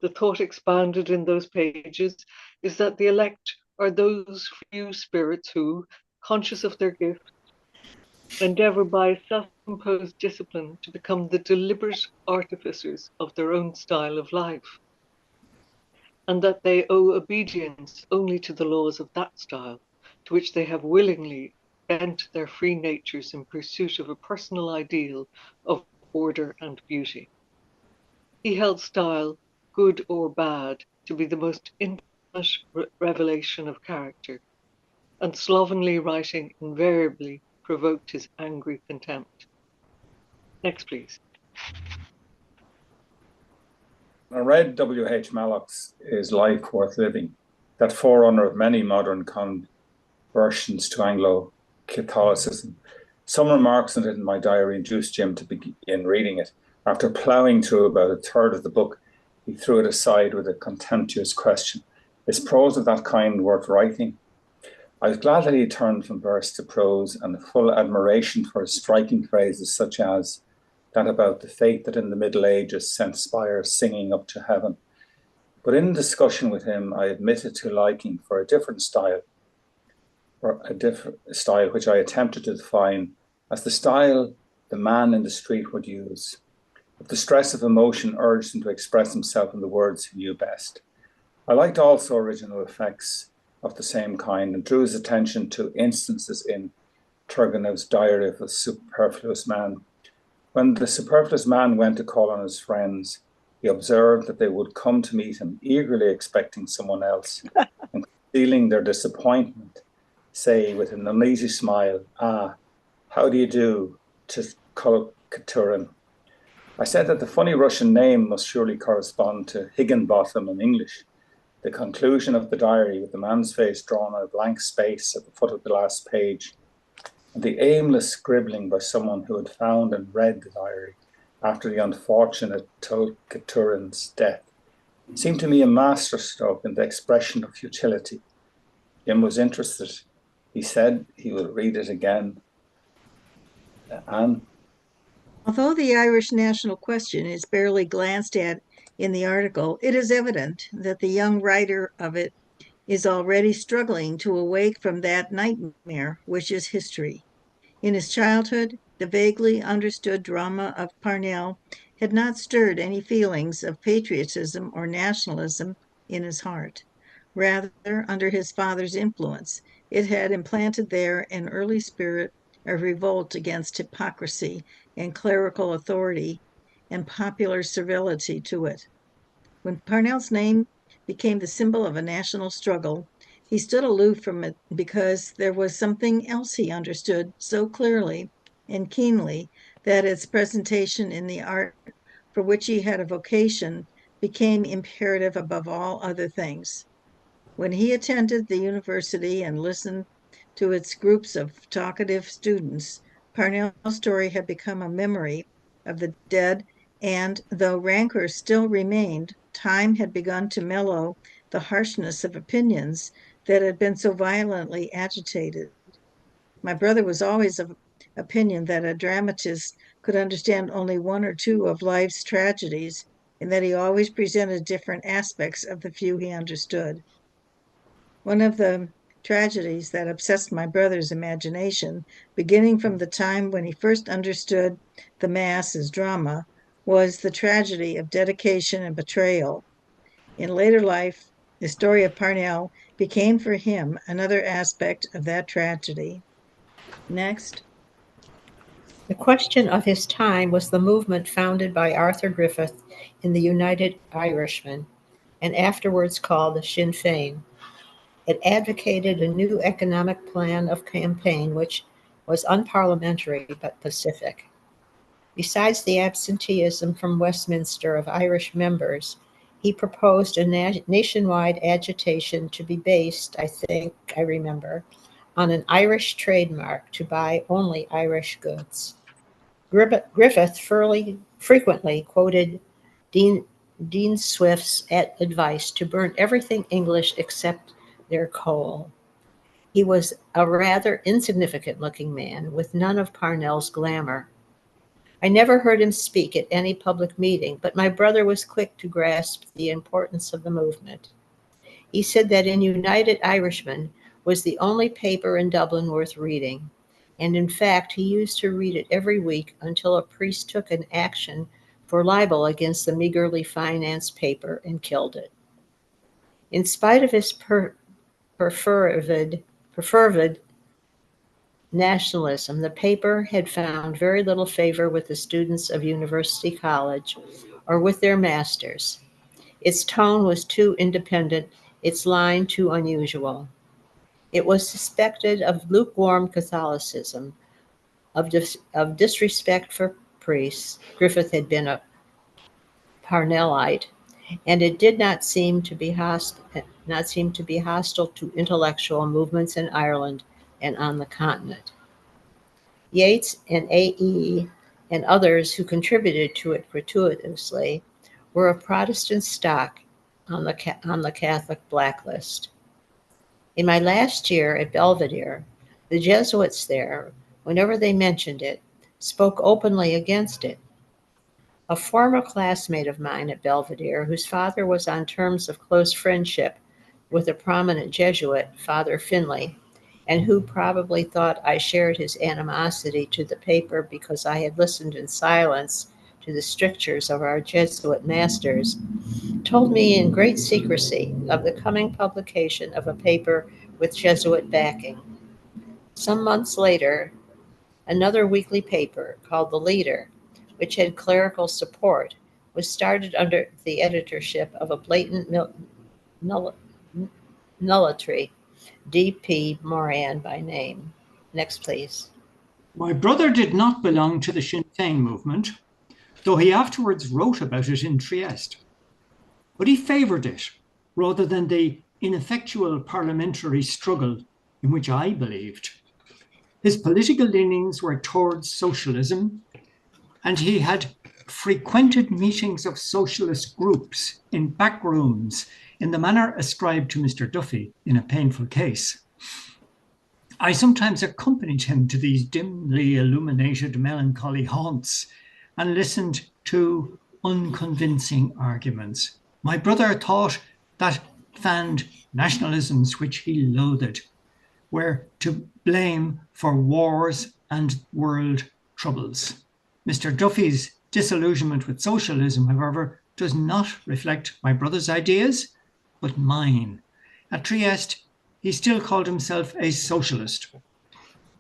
The thought expounded in those pages is that the elect are those few spirits who, conscious of their gift, endeavor by self-imposed discipline to become the deliberate artificers of their own style of life, and that they owe obedience only to the laws of that style, to which they have willingly bent their free natures in pursuit of a personal ideal of order and beauty. He held style, good or bad, to be the most intimate revelation of character, and slovenly writing invariably provoked his angry contempt. Next, please. I read W.H. Mallock's Is Life Worth Living, that forerunner of many modern conversions to Anglo-Catholicism. Some remarks on it in my diary induced Jim to begin reading it. After ploughing through about a third of the book, he threw it aside with a contemptuous question. Is prose of that kind worth writing? I was glad that he turned from verse to prose, and full admiration for his striking phrases such as that about the fate that in the Middle Ages sent spires singing up to heaven. But in discussion with him, I admitted to liking for a different style, which I attempted to define as the style the man in the street would use, if the stress of emotion urged him to express himself in the words he knew best. I liked also original effects of the same kind and drew his attention to instances in Turgenev's Diary of a Superfluous Man. When the superfluous man went to call on his friends, he observed that they would come to meet him, eagerly expecting someone else, and feeling their disappointment, say with an uneasy smile, "Ah, how do you do, Katurin?" I said that the funny Russian name must surely correspond to Higginbotham in English. The conclusion of the diary, with the man's face drawn on a blank space at the foot of the last page, and the aimless scribbling by someone who had found and read the diary after the unfortunate Tulkaturin's death, seemed to me a masterstroke in the expression of futility. Jim was interested. He said he would read it again. Anne? Although the Irish national question is barely glanced at in the article, it is evident that the young writer of it is already struggling to awake from that nightmare which is history. In his childhood, the vaguely understood drama of Parnell had not stirred any feelings of patriotism or nationalism in his heart. Rather, under his father's influence, it had implanted there an early spirit of revolt against hypocrisy and clerical authority and popular servility to it. When Parnell's name became the symbol of a national struggle, he stood aloof from it because there was something else he understood so clearly and keenly that its presentation in the art for which he had a vocation became imperative above all other things. When he attended the university and listened to its groups of talkative students, Parnell's story had become a memory of the dead, and though rancor still remained, time had begun to mellow the harshness of opinions that had been so violently agitated. My brother was always of opinion that a dramatist could understand only one or two of life's tragedies, and that he always presented different aspects of the few he understood. One of the tragedies that obsessed my brother's imagination, beginning from the time when he first understood the Mass as drama, was the tragedy of dedication and betrayal. In later life, the story of Parnell became for him another aspect of that tragedy. Next. The question of his time was the movement founded by Arthur Griffith in the United Irishmen, and afterwards called the Sinn Féin. It advocated a new economic plan of campaign which was unparliamentary but pacific. Besides the absenteeism from Westminster of Irish members, he proposed a nationwide agitation to be based, I remember, on an Irish trademark to buy only Irish goods. Griffith frequently quoted Dean Swift's advice to burn everything English except their coal. He was a rather insignificant-looking man with none of Parnell's glamour. I never heard him speak at any public meeting, but my brother was quick to grasp the importance of the movement. He said that in United Irishmen was the only paper in Dublin worth reading, and in fact he used to read it every week until a priest took an action for libel against the meagerly financed paper and killed it. In spite of his perfervid nationalism, the paper had found very little favor with the students of University College or with their masters. Its tone was too independent, its line too unusual. It was suspected of lukewarm Catholicism, of disrespect for priests. Griffith had been a Parnellite, and it did not seem to be hostile to intellectual movements in Ireland and on the continent. Yeats and A.E. and others who contributed to it gratuitously were of Protestant stock on the Catholic blacklist. In my last year at Belvedere, the Jesuits there, whenever they mentioned it, spoke openly against it. A former classmate of mine at Belvedere, whose father was on terms of close friendship with a prominent Jesuit, Father Finley, and who probably thought I shared his animosity to the paper because I had listened in silence to the strictures of our Jesuit masters, told me in great secrecy of the coming publication of a paper with Jesuit backing. Some months later, another weekly paper called The Leader, which had clerical support, was started under the editorship of a blatant nullitry, D.P. Moran by name. Next, please. My brother did not belong to the Sinn Féin movement, though he afterwards wrote about it in Trieste. But he favoured it rather than the ineffectual parliamentary struggle in which I believed. His political leanings were towards socialism, and he had frequented meetings of socialist groups in back rooms in the manner ascribed to Mr. Duffy in A Painful Case. I sometimes accompanied him to these dimly illuminated melancholy haunts and listened to unconvincing arguments. My brother thought that fanned nationalisms which he loathed were to blame for wars and world troubles. Mr. Duffy's disillusionment with socialism, however, does not reflect my brother's ideas, but mine. At Trieste, he still called himself a socialist.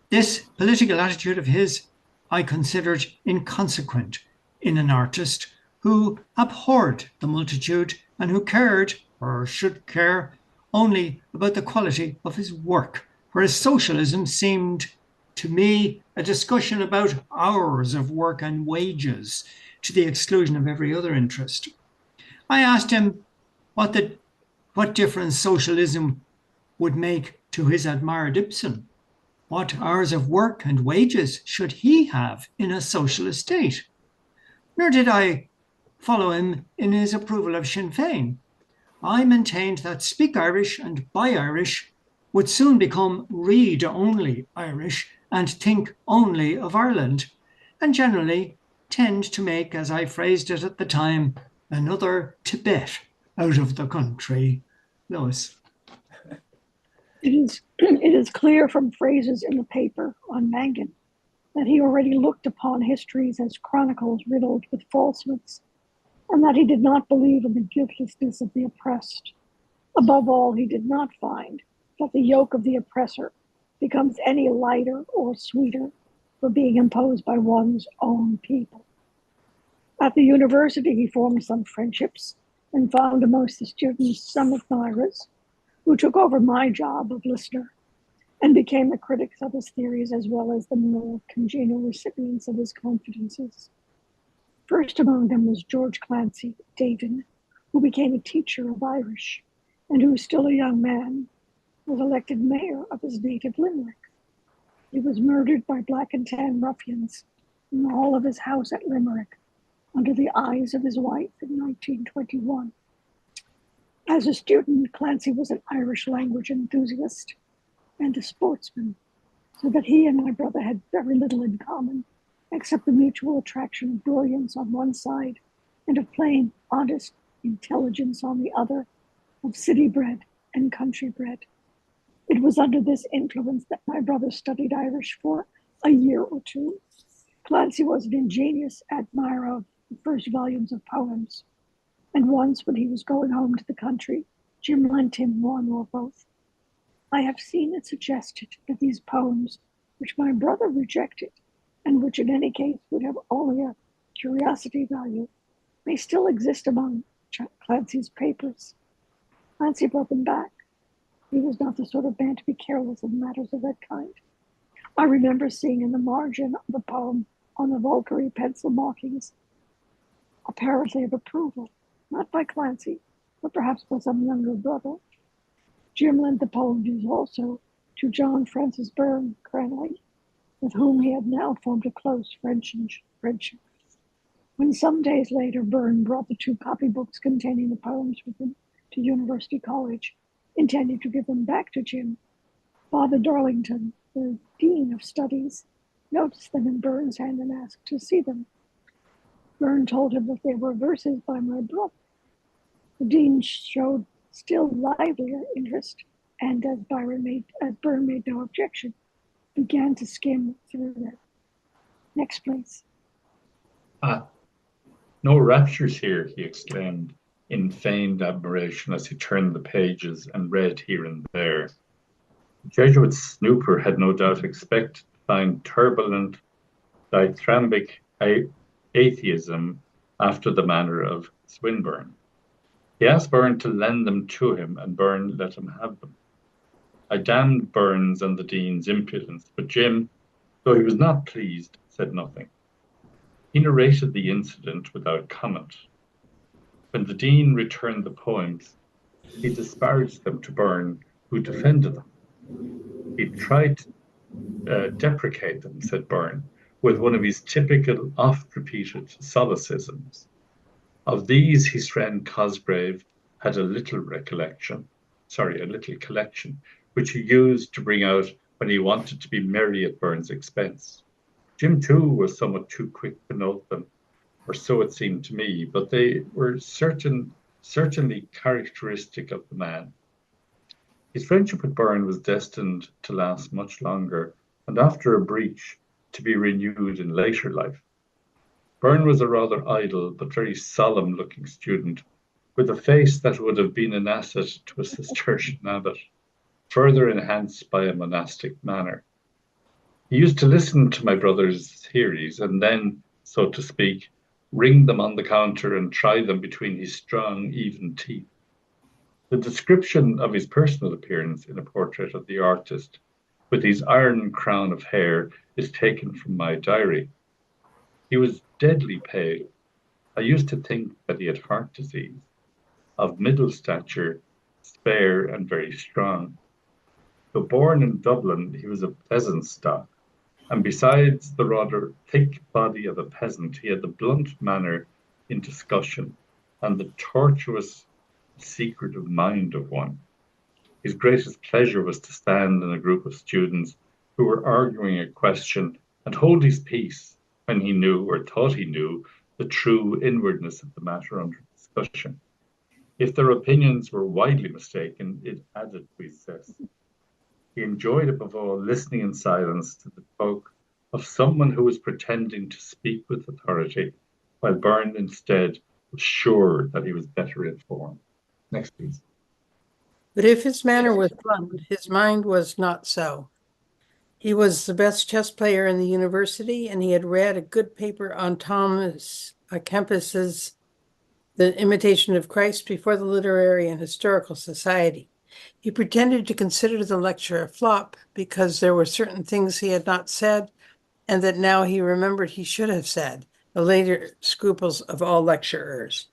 This political attitude of his I considered inconsequent in an artist who abhorred the multitude and who cared, or should care, only about the quality of his work, whereas socialism seemed to me a discussion about hours of work and wages to the exclusion of every other interest. I asked him what difference socialism would make to his admired Ibsen. What hours of work and wages should he have in a socialist state? Nor did I follow him in his approval of Sinn Féin. I maintained that Speak Irish and Buy Irish would soon become read only Irish and think only of Ireland, and generally tend to make, as I phrased it at the time, another Tibet out of the country. Lois. It is clear from phrases in the paper on Mangan that he already looked upon histories as chronicles riddled with falsehoods, and that he did not believe in the guiltlessness of the oppressed. Above all, he did not find that the yoke of the oppressor becomes any lighter or sweeter for being imposed by one's own people. At the university, he formed some friendships and found amongst the students some admirers who took over my job of listener and became the critics of his theories as well as the more congenial recipients of his confidences. First among them was George Clancy Davin, who became a teacher of Irish and who, still a young man, was elected mayor of his native Limerick. He was murdered by black and tan ruffians in the hall of his house at Limerick under the eyes of his wife in 1921. As a student, Clancy was an Irish language enthusiast and a sportsman, so that he and my brother had very little in common, except the mutual attraction of brilliance on one side and of plain, honest intelligence on the other, of city bred and country bred. It was under this influence that my brother studied Irish for a year or two. Clancy was an ingenious admirer of the first volumes of poems, and once when he was going home to the country, Jim lent him one or both. I have seen it suggested that these poems, which my brother rejected, and which in any case would have only a curiosity value, may still exist among Clancy's papers. Clancy brought them back. He was not the sort of man to be careless in matters of that kind. I remember seeing in the margin of a poem on the Valkyrie pencil markings, apparently of approval, not by Clancy, but perhaps by some younger brother. Jim lent the poems also to John Francis Byrne Cranley, with whom he had now formed a close friendship. When some days later Byrne brought the two copybooks containing the poems with him to University College, intending to give them back to Jim. Father Darlington, the Dean of Studies, noticed them in Burns' hand and asked to see them. Byrne told him that they were verses by my brother. The Dean showed still livelier interest, and as Byrne made no objection, began to skim through them. Next, please. Ah, no raptures here, he exclaimed in feigned admiration as he turned the pages and read here and there. The Jesuit snooper had no doubt expected to find turbulent, dithyrambic atheism after the manner of Swinburne. He asked Byrne to lend them to him, and Byrne let him have them. I damned Burns and the Dean's impudence, but Jim, though he was not pleased, said nothing. He narrated the incident without comment. When the Dean returned the poems, he disparaged them to Byrne, who defended them. He tried to deprecate them, said Byrne, with one of his typical oft-repeated solecisms. Of these, his friend Cosgrave had a little collection, which he used to bring out when he wanted to be merry at Byrne's expense. Jim, too, was somewhat too quick to note them, or so it seemed to me, but they were certainly characteristic of the man. His friendship with Byrne was destined to last much longer, and after a breach, to be renewed in later life. Byrne was a rather idle but very solemn-looking student, with a face that would have been an asset to a Cistercian abbot, further enhanced by a monastic manner. He used to listen to my brother's theories and then, so to speak, ring them on the counter and try them between his strong, even teeth. The description of his personal appearance in a portrait of the artist, with his iron crown of hair, is taken from my diary. He was deadly pale. I used to think that he had heart disease. Of middle stature, spare and very strong. Though born in Dublin, he was of peasant stock, and besides the rather thick body of a peasant, he had the blunt manner in discussion and the tortuous, secretive mind of one. His greatest pleasure was to stand in a group of students who were arguing a question and hold his peace when he knew, or thought he knew, the true inwardness of the matter under discussion. If their opinions were widely mistaken, it added to his zest. He enjoyed above all listening in silence to the talk of someone who was pretending to speak with authority, while Byrne instead was sure that he was better informed. Next, please. But if his manner was blunt, his mind was not so. He was the best chess player in the university, and he had read a good paper on Thomas à Kempis's The Imitation of Christ before the Literary and Historical Society. He pretended to consider the lecture a flop because there were certain things he had not said and that now he remembered he should have said, the later scruples of all lecturers.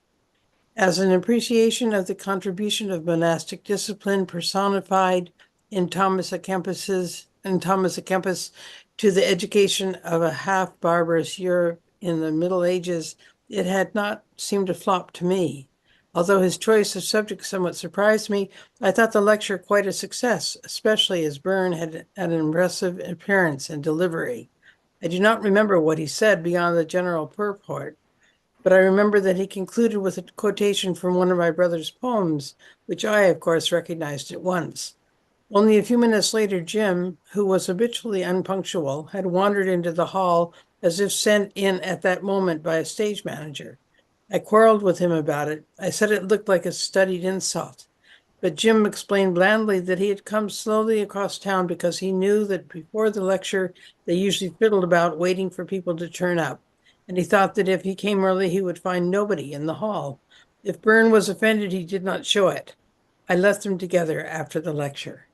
As an appreciation of the contribution of monastic discipline personified in Thomas à Kempis to the education of a half-barbarous Europe in the Middle Ages, it had not seemed a flop to me. Although his choice of subject somewhat surprised me, I thought the lecture quite a success, especially as Byrne had an impressive appearance and delivery. I do not remember what he said beyond the general purport, but I remember that he concluded with a quotation from one of my brother's poems, which I, of course, recognized at once. Only a few minutes later, Jim, who was habitually unpunctual, had wandered into the hall as if sent in at that moment by a stage manager. I quarreled with him about it. I said it looked like a studied insult. But Jim explained blandly that he had come slowly across town because he knew that before the lecture, they usually fiddled about waiting for people to turn up. And he thought that if he came early, he would find nobody in the hall. If Byrne was offended, he did not show it. I left them together after the lecture.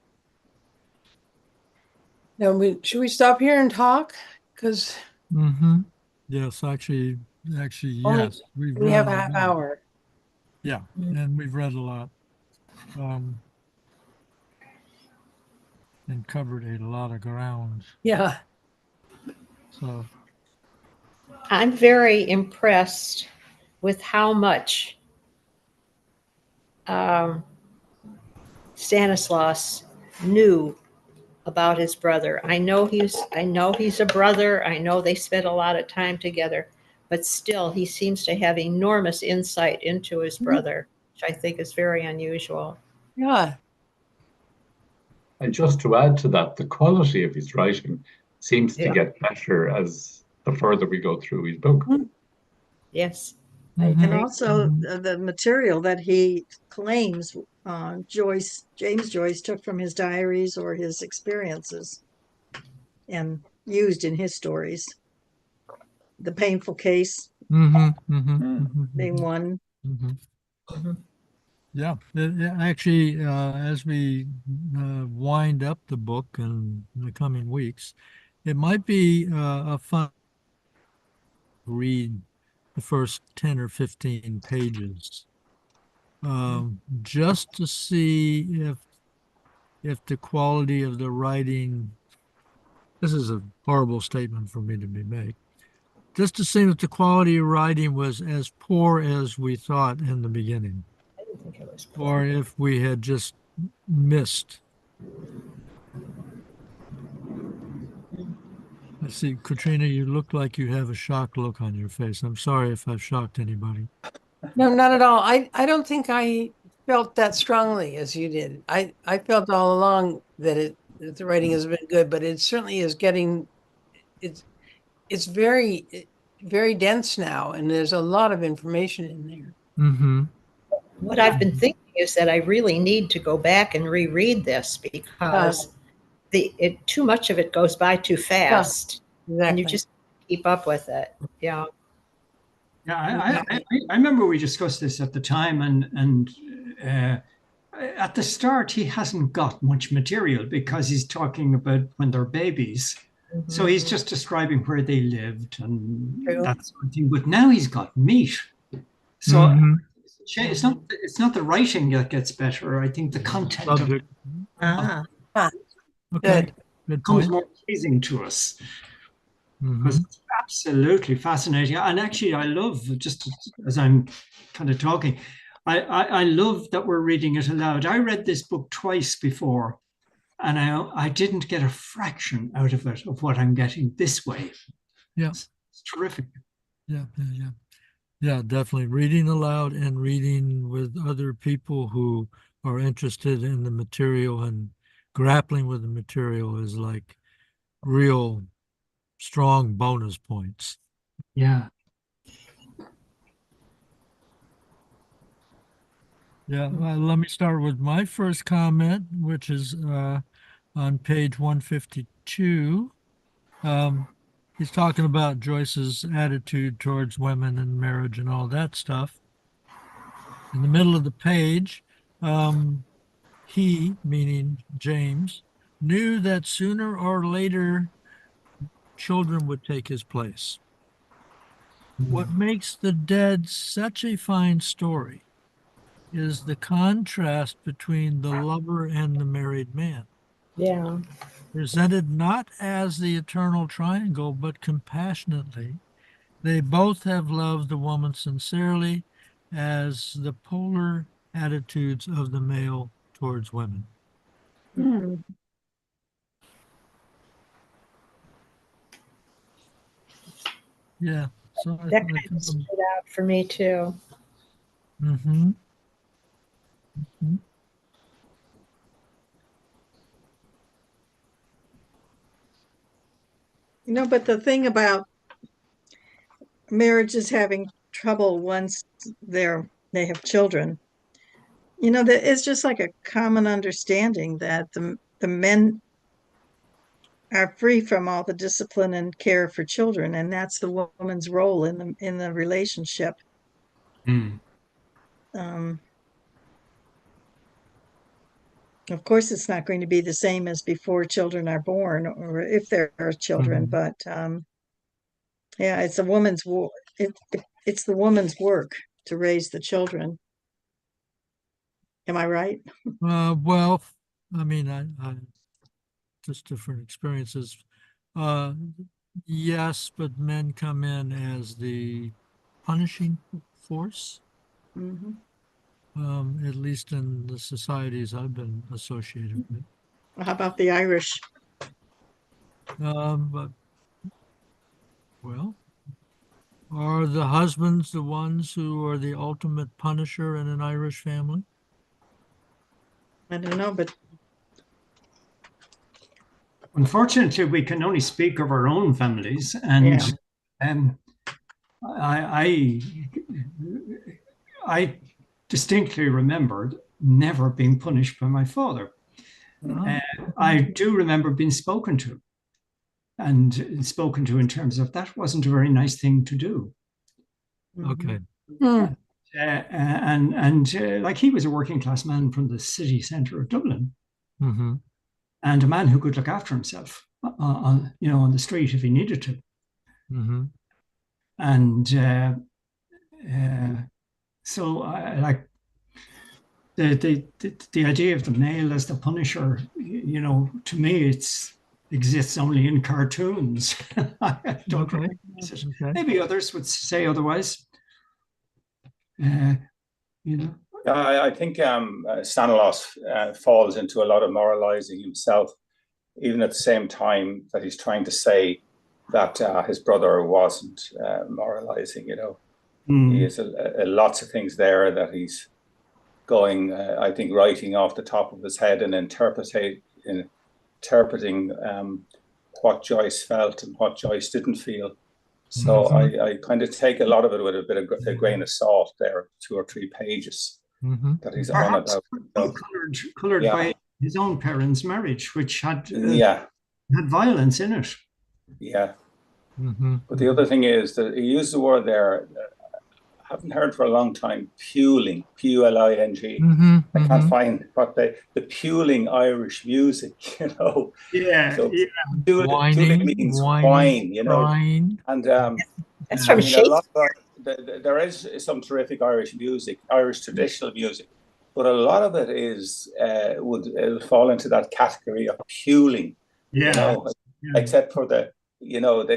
Now, should we stop here and talk? Because Yes, actually, Only- yes. We have a half hour. Yeah, and we've read a lot. And covered a lot of ground. Yeah. So I'm very impressed with how much um, Stanislaus knew about his brother. I know he's a brother. I know they spent a lot of time together, but still he seems to have enormous insight into his brother, which I think is very unusual. Yeah. And just to add to that, the quality of his writing seems to Yeah. get better as the further we go through his book. Yes. Mhm. And also the material that he claims James Joyce took from his diaries or his experiences and used in his stories. The painful case being one. Yeah, actually, as we wind up the book in the coming weeks, it might be a fun read the first 10 or 15 pages, just to see if the quality of the writing, this is a horrible statement for me to be made, just to see if the quality of writing was as poor as we thought in the beginning, I didn't think it was or if we had just missed. I see, Katrina, you look like you have a shocked look on your face. I'm sorry if I've shocked anybody. No, not at all. I don't think I felt that strongly as you did. I felt all along that the writing has been good, but it certainly is getting it's very very dense now, and there's a lot of information in there. Mm-hmm. What I've been thinking is that I really need to go back and reread this because too much of it goes by too fast, Exactly. and you just keep up with it. Yeah. Yeah, I remember we discussed this at the time, and at the start he hasn't got much material because he's talking about when they're babies. So he's just describing where they lived and that sort of thing. But now he's got meat. So it's not the writing that gets better. I think the content of it Okay. Good becomes point. more pleasing to us. Because it's absolutely fascinating. And actually, I love, just as I'm kind of talking, I love that we're reading it aloud. I read this book twice before, and I didn't get a fraction out of it of what I'm getting this way. Yeah. It's terrific. Yeah, definitely. Reading aloud and reading with other people who are interested in the material and grappling with the material is like real strong bonus points. Yeah. Yeah, let me start with my first comment, which is on page 152. He's talking about Joyce's attitude towards women and marriage and all that stuff. In the middle of the page, he, meaning James, knew that sooner or later children would take his place. What makes The Dead such a fine story is the contrast between the lover and the married man. Yeah. Presented not as the eternal triangle, but compassionately. They both have loved the woman sincerely as the polar attitudes of the male towards women. Yeah. So That kind of stood out for me too. But the thing about marriage is having trouble once they have children. That it's just like a common understanding that the men are free from all the discipline and care for children, and that's the woman's role in the relationship. Of course, it's not going to be the same as before children are born, or if there are children, but yeah, it's a woman's it's the woman's work to raise the children. Am I right? Well, I mean, I just different experiences. Yes, but men come in as the punishing force. at least in the societies I've been associated with. How about the Irish? But, well, are the husbands the ones who are the ultimate punisher in an Irish family? I don't know, but Unfortunately, we can only speak of our own families, and I distinctly remembered never being punished by my father. I do remember being spoken to, and spoken to in terms of that wasn't a very nice thing to do. Okay. Like he was a working class man from the city centre of Dublin, Mm-hmm. and a man who could look after himself on the street if he needed to. Mm-hmm. And so I like the idea of the male as the punisher. To me, exists only in cartoons. I don't Okay. recognize it. Okay. Maybe others would say otherwise. I think Stanislaus falls into a lot of moralizing himself, even at the same time that he's trying to say that his brother wasn't moralizing. He has lots of things there that he's going, I think, writing off the top of his head and interpreting what Joyce felt and what Joyce didn't feel. So I kind of take a lot of it with a grain of salt there, 2 or 3 pages that he's on about. Colored by his own parents' marriage, which had violence in it. Yeah. Mm-hmm. But the other thing is that he used the word there, I haven't heard for a long time, puling, P-U-L-I-N-G. Mm-hmm. I can't find what the puling Irish music, Yeah. So Whining, puling means whining, whine, crying. And That's from Shakespeare. there is some terrific Irish music, Irish traditional music, but a lot of it is it'll fall into that category of puling. Except for they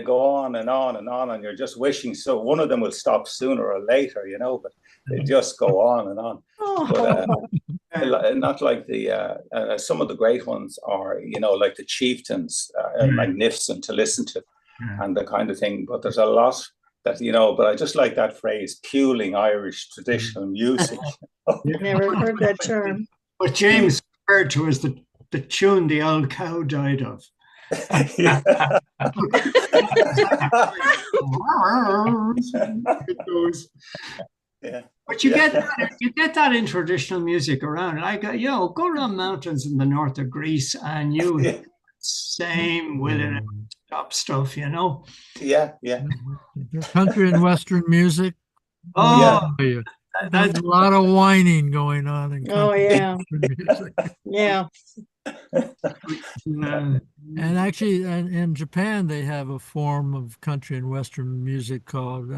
go on and on and on, and you're just wishing so one of them will stop sooner or later, but they just go on and on. But not like the some of the great ones are, like the Chieftains, magnificent to listen to, and the kind of thing. But there's a lot that but I just like that phrase, puling Irish traditional music. never heard that term. What James referred to as the tune the old cow died of. Yeah. But you get that in traditional music around. Like go around mountains in the north of Greece, and you same willing to stop stuff. Yeah. Country and Western music. There's a lot of whining going on in country and Western music. And actually, in Japan, they have a form of country and Western music called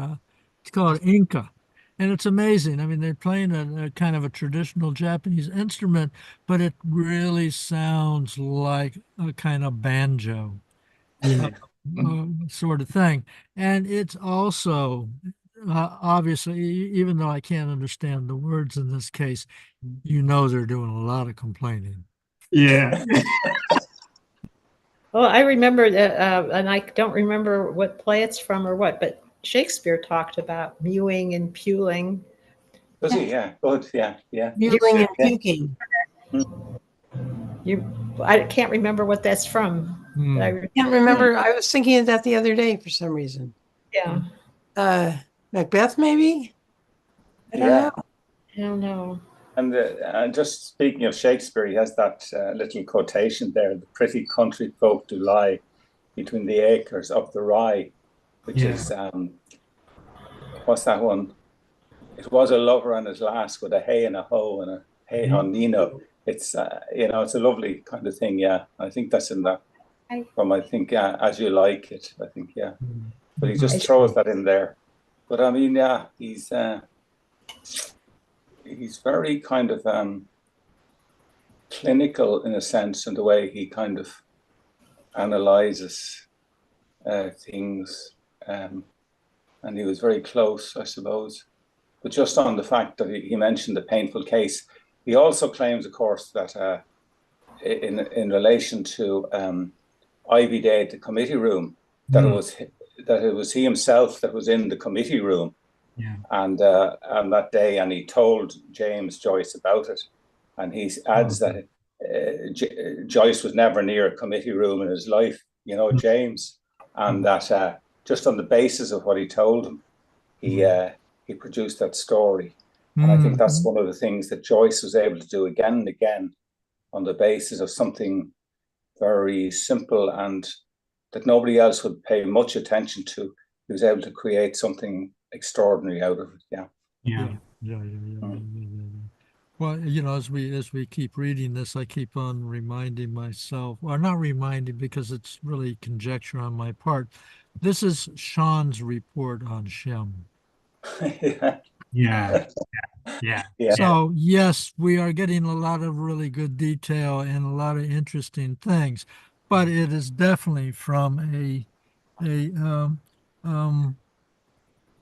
Inca. And it's amazing. I mean, they're playing a kind of a traditional Japanese instrument, but it really sounds like a kind of banjo sort of thing. And it's also, obviously, even though I can't understand the words in this case, they're doing a lot of complaining. Yeah. Well, I remember that, and I don't remember what play it's from or what, but Shakespeare talked about mewing and puling. Does he? Yeah. Good. Yeah. Mewing and puking. I can't remember what that's from. I can't remember. I was thinking of that the other day for some reason. Yeah. Macbeth, maybe? I don't know. And just speaking of Shakespeare, he has that little quotation there: "The pretty country folk do lie between the acres of the rye," which is what's that one? It was a lover and his lass with a hey and a ho and a hey on Nino. It's it's a lovely kind of thing. Yeah, I think that's in that from As You Like It. I think but he just throws that in there. But I mean, he's very kind of clinical in a sense in the way he kind of analyzes things, and he was very close, I suppose. but just on the fact that he mentioned the painful case, he also claims, of course, that in relation to Ivy Day at the committee room, that it was he himself that was in the committee room, and that day, and he told James Joyce about it, and he adds that Joyce was never near a committee room in his life, you know, James, and that just on the basis of what he told him, he produced that story. And I think that's one of the things that Joyce was able to do again and again on the basis of something very simple and that nobody else would pay much attention to. He was able to create something extraordinary out of it. Yeah. Well, you know, as we keep reading this, I keep on reminding myself, or not reminding because it's really conjecture on my part. This is Sean's report on Shem. Yeah. So yes, we are getting a lot of really good detail and a lot of interesting things, but it is definitely from a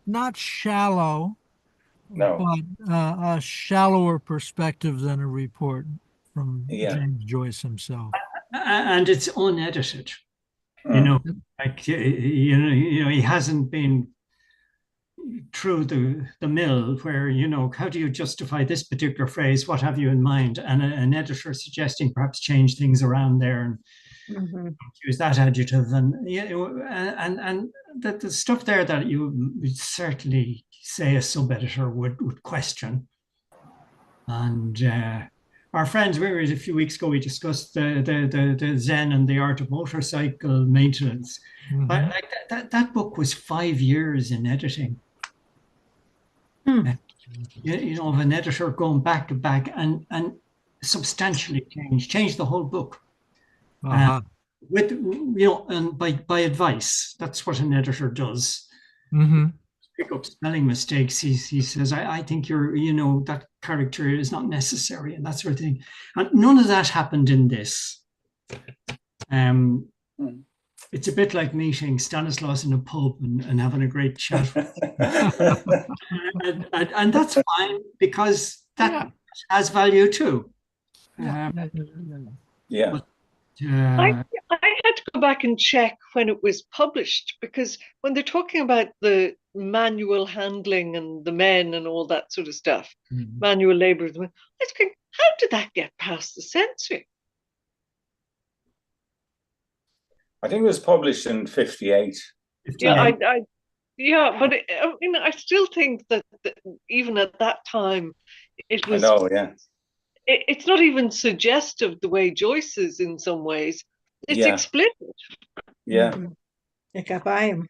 not shallow, No. but a shallower perspective than a report from James Joyce himself. And it's unedited. You know, like you know, he hasn't been through the mill where, you know, how do you justify this particular phrase? What have you in mind? And an editor suggesting perhaps change things around there and use that adjective, and you know, and the stuff there that you would certainly say a sub-editor would question. And our friends, a few weeks ago, we discussed the Zen and the Art of Motorcycle Maintenance. But like that book was 5 years in editing. You know, of an editor going back to back and substantially changed the whole book. With, you know, and by advice. That's what an editor does. Pick up spelling mistakes. He says, I think you know, that character is not necessary, and that sort of thing. And none of that happened in this. It's a bit like meeting Stanislaus in a pub and having a great chat. and that's fine, because that has value too. I had to go back and check when it was published, because when they're talking about the manual handling and the men and all that sort of stuff, manual labor, I was thinking, how did that get past the censor? I think it was published in 58. Yeah, but I mean, I still think that even at that time, it was. I know, yeah. It's not even suggestive the way Joyce is in some ways. It's explicit. Yeah. I got by him.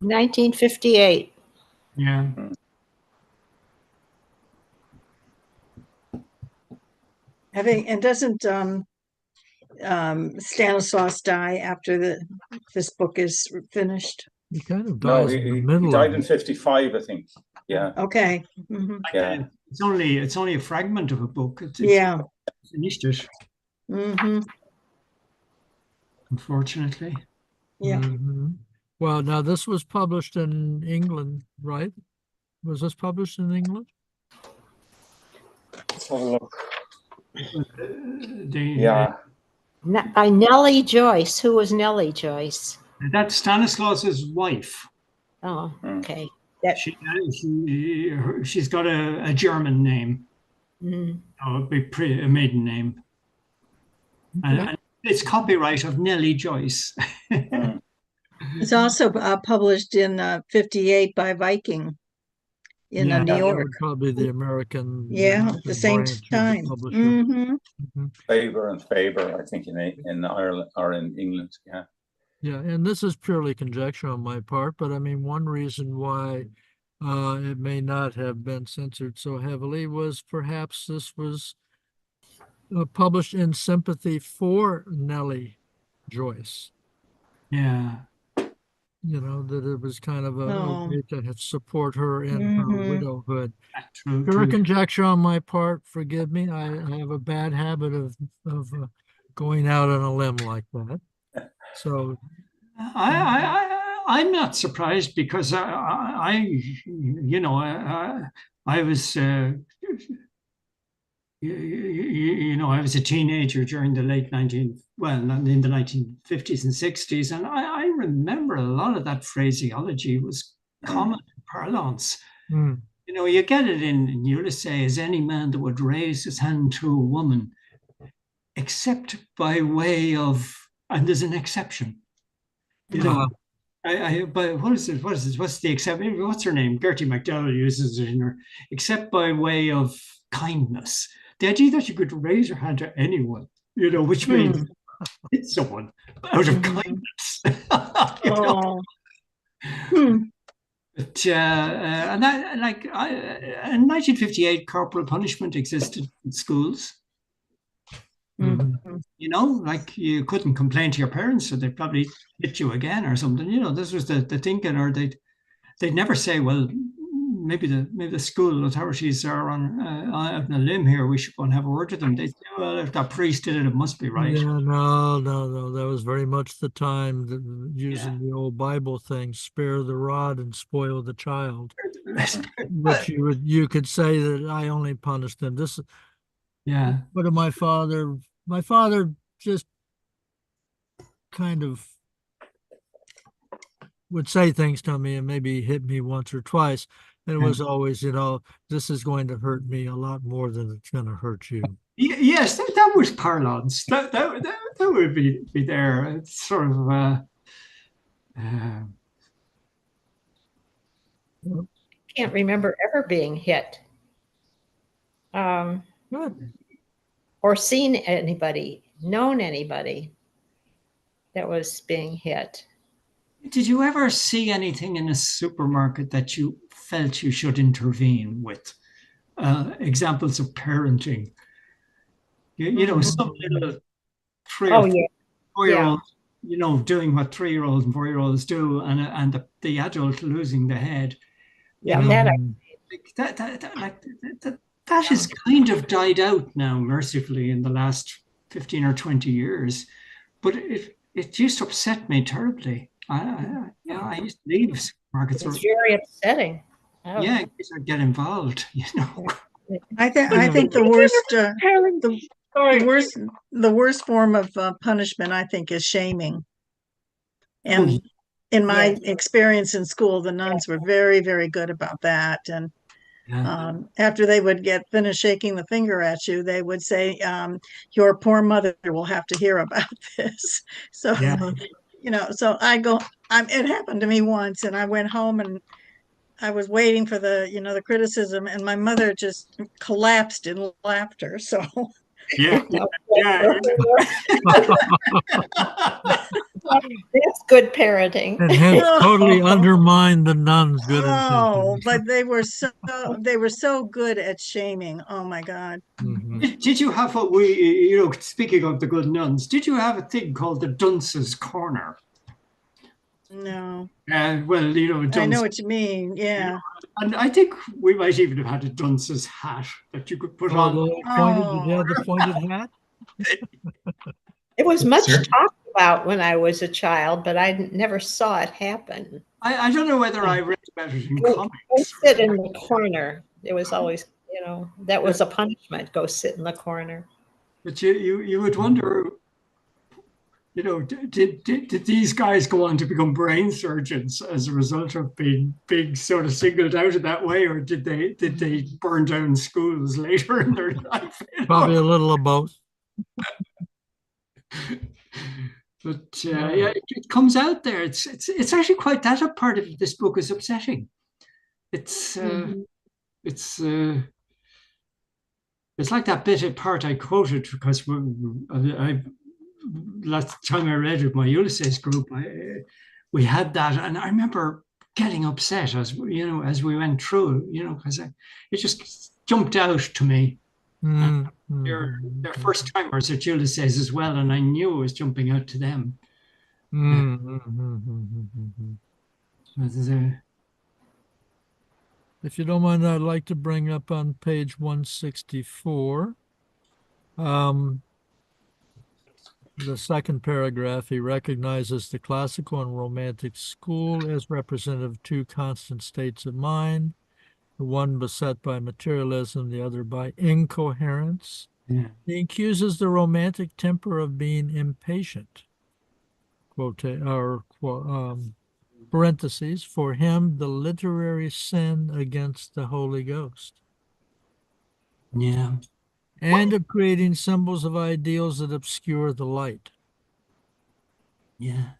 1958. Yeah. And doesn't Stanislaus die after this book is finished? He kind of dies in the middle. He died in 55, I think. Yeah. Okay. Yeah. It's only a fragment of a book. It's finished it. Unfortunately. Yeah. Well, now this was published in England, right? Was this published in England? Let's have a look. By Nellie Joyce. Who was Nellie Joyce? That's Stanislaus's wife. Oh, okay. She's got a German name. A maiden name. And it's copyright of Nellie Joyce. It's also published in 58 by Viking in New York. Probably the American. The same time. Faber and Faber, I think, in Ireland or in England. Yeah. Yeah, and this is purely conjecture on my part, but I mean, one reason why it may not have been censored so heavily was perhaps this was published in sympathy for Nellie Joyce. Yeah. You know, that it was kind of a way to support her in her widowhood. Pure conjecture on my part, forgive me. I have a bad habit of going out on a limb like that. So I I'm not surprised because I was, I was a teenager during the in the 1950s and 60s, and I remember a lot of that phraseology was common parlance. Mm. You get it in Ulysses, any man that would raise his hand to a woman, except by way of, and there's an exception. Uh-huh. But what is it? What's the exception? What's her name? Gertie McDowell uses it in her, except by way of kindness. The idea that you could raise your hand to anyone, which means hit someone out of kindness. Oh. Hmm. But and that, in 1958, corporal punishment existed in schools. Mhm. You couldn't complain to your parents, so they'd probably hit you again or something. This was the thinking, or they'd never say, well, maybe the school authorities are on a limb here. We should go and have a word with them. They say, well, if that priest did it, it must be right. Yeah, no. That was very much the time using the old Bible thing, spare the rod and spoil the child. Which you could say that I only punished them. But my father just kind of would say things to me and maybe hit me once or twice. And it was always, this is going to hurt me a lot more than it's going to hurt you. Yes, that was parlance. That would be there. It's sort of Can't remember ever being hit. Good. Or seen anybody, known anybody that was being hit. Did you ever see anything in a supermarket that you felt you should intervene with? Examples of parenting. Some little 3 or 4-year-old, doing what 3-year-olds and 4-year-olds do, and the adult losing the head. That has kind of died out now, mercifully, in the last 15 or 20 years. But it used to upset me terribly. I used to leave supermarkets. It's very upsetting. Yeah, I get involved, I think the worst form of punishment, I think, is shaming. And in my experience in school, the nuns were very, very good about that. And after they would get finished shaking the finger at you, they would say, your poor mother will have to hear about this. So, so it happened to me once, and I went home and I was waiting for the criticism, and my mother just collapsed in laughter. So that's good parenting. And hence totally undermined the nuns' good intentions. Oh, but they were so good at shaming. Oh my God. Mm-hmm. Did you have what speaking of the good nuns, did you have a thing called the dunce's corner? No. Well, I know what you mean. Yeah. And I think we might even have had a dunce's hat that you could put on. Did you have the pointed hat? It was much talked about when I was a child, but I never saw it happen. I don't know whether I read about it in comics. Go sit in the corner. It was always, that was a punishment. Go sit in the corner. But you would wonder, did these guys go on to become brain surgeons as a result of being sort of singled out in that way, or did they burn down schools later in their life? Probably a little of both. But it comes out there. It's actually quite, that part of this book is upsetting. It's like that bit of part I quoted, because last time I read with my Ulysses group, we had that, and I remember getting upset as we went through, because it just jumped out to me. Mm-hmm. They're first timers at Ulysses as well, and I knew it was jumping out to them. If you don't mind, I'd like to bring up on page 164. the second paragraph, he recognizes the classical and romantic school as representative of two constant states of mind, the one beset by materialism, the other by incoherence. Yeah. He accuses the romantic temper of being impatient. Parentheses, for him, the literary sin against the Holy Ghost. Yeah. And of creating symbols of ideals that obscure the light. Yeah.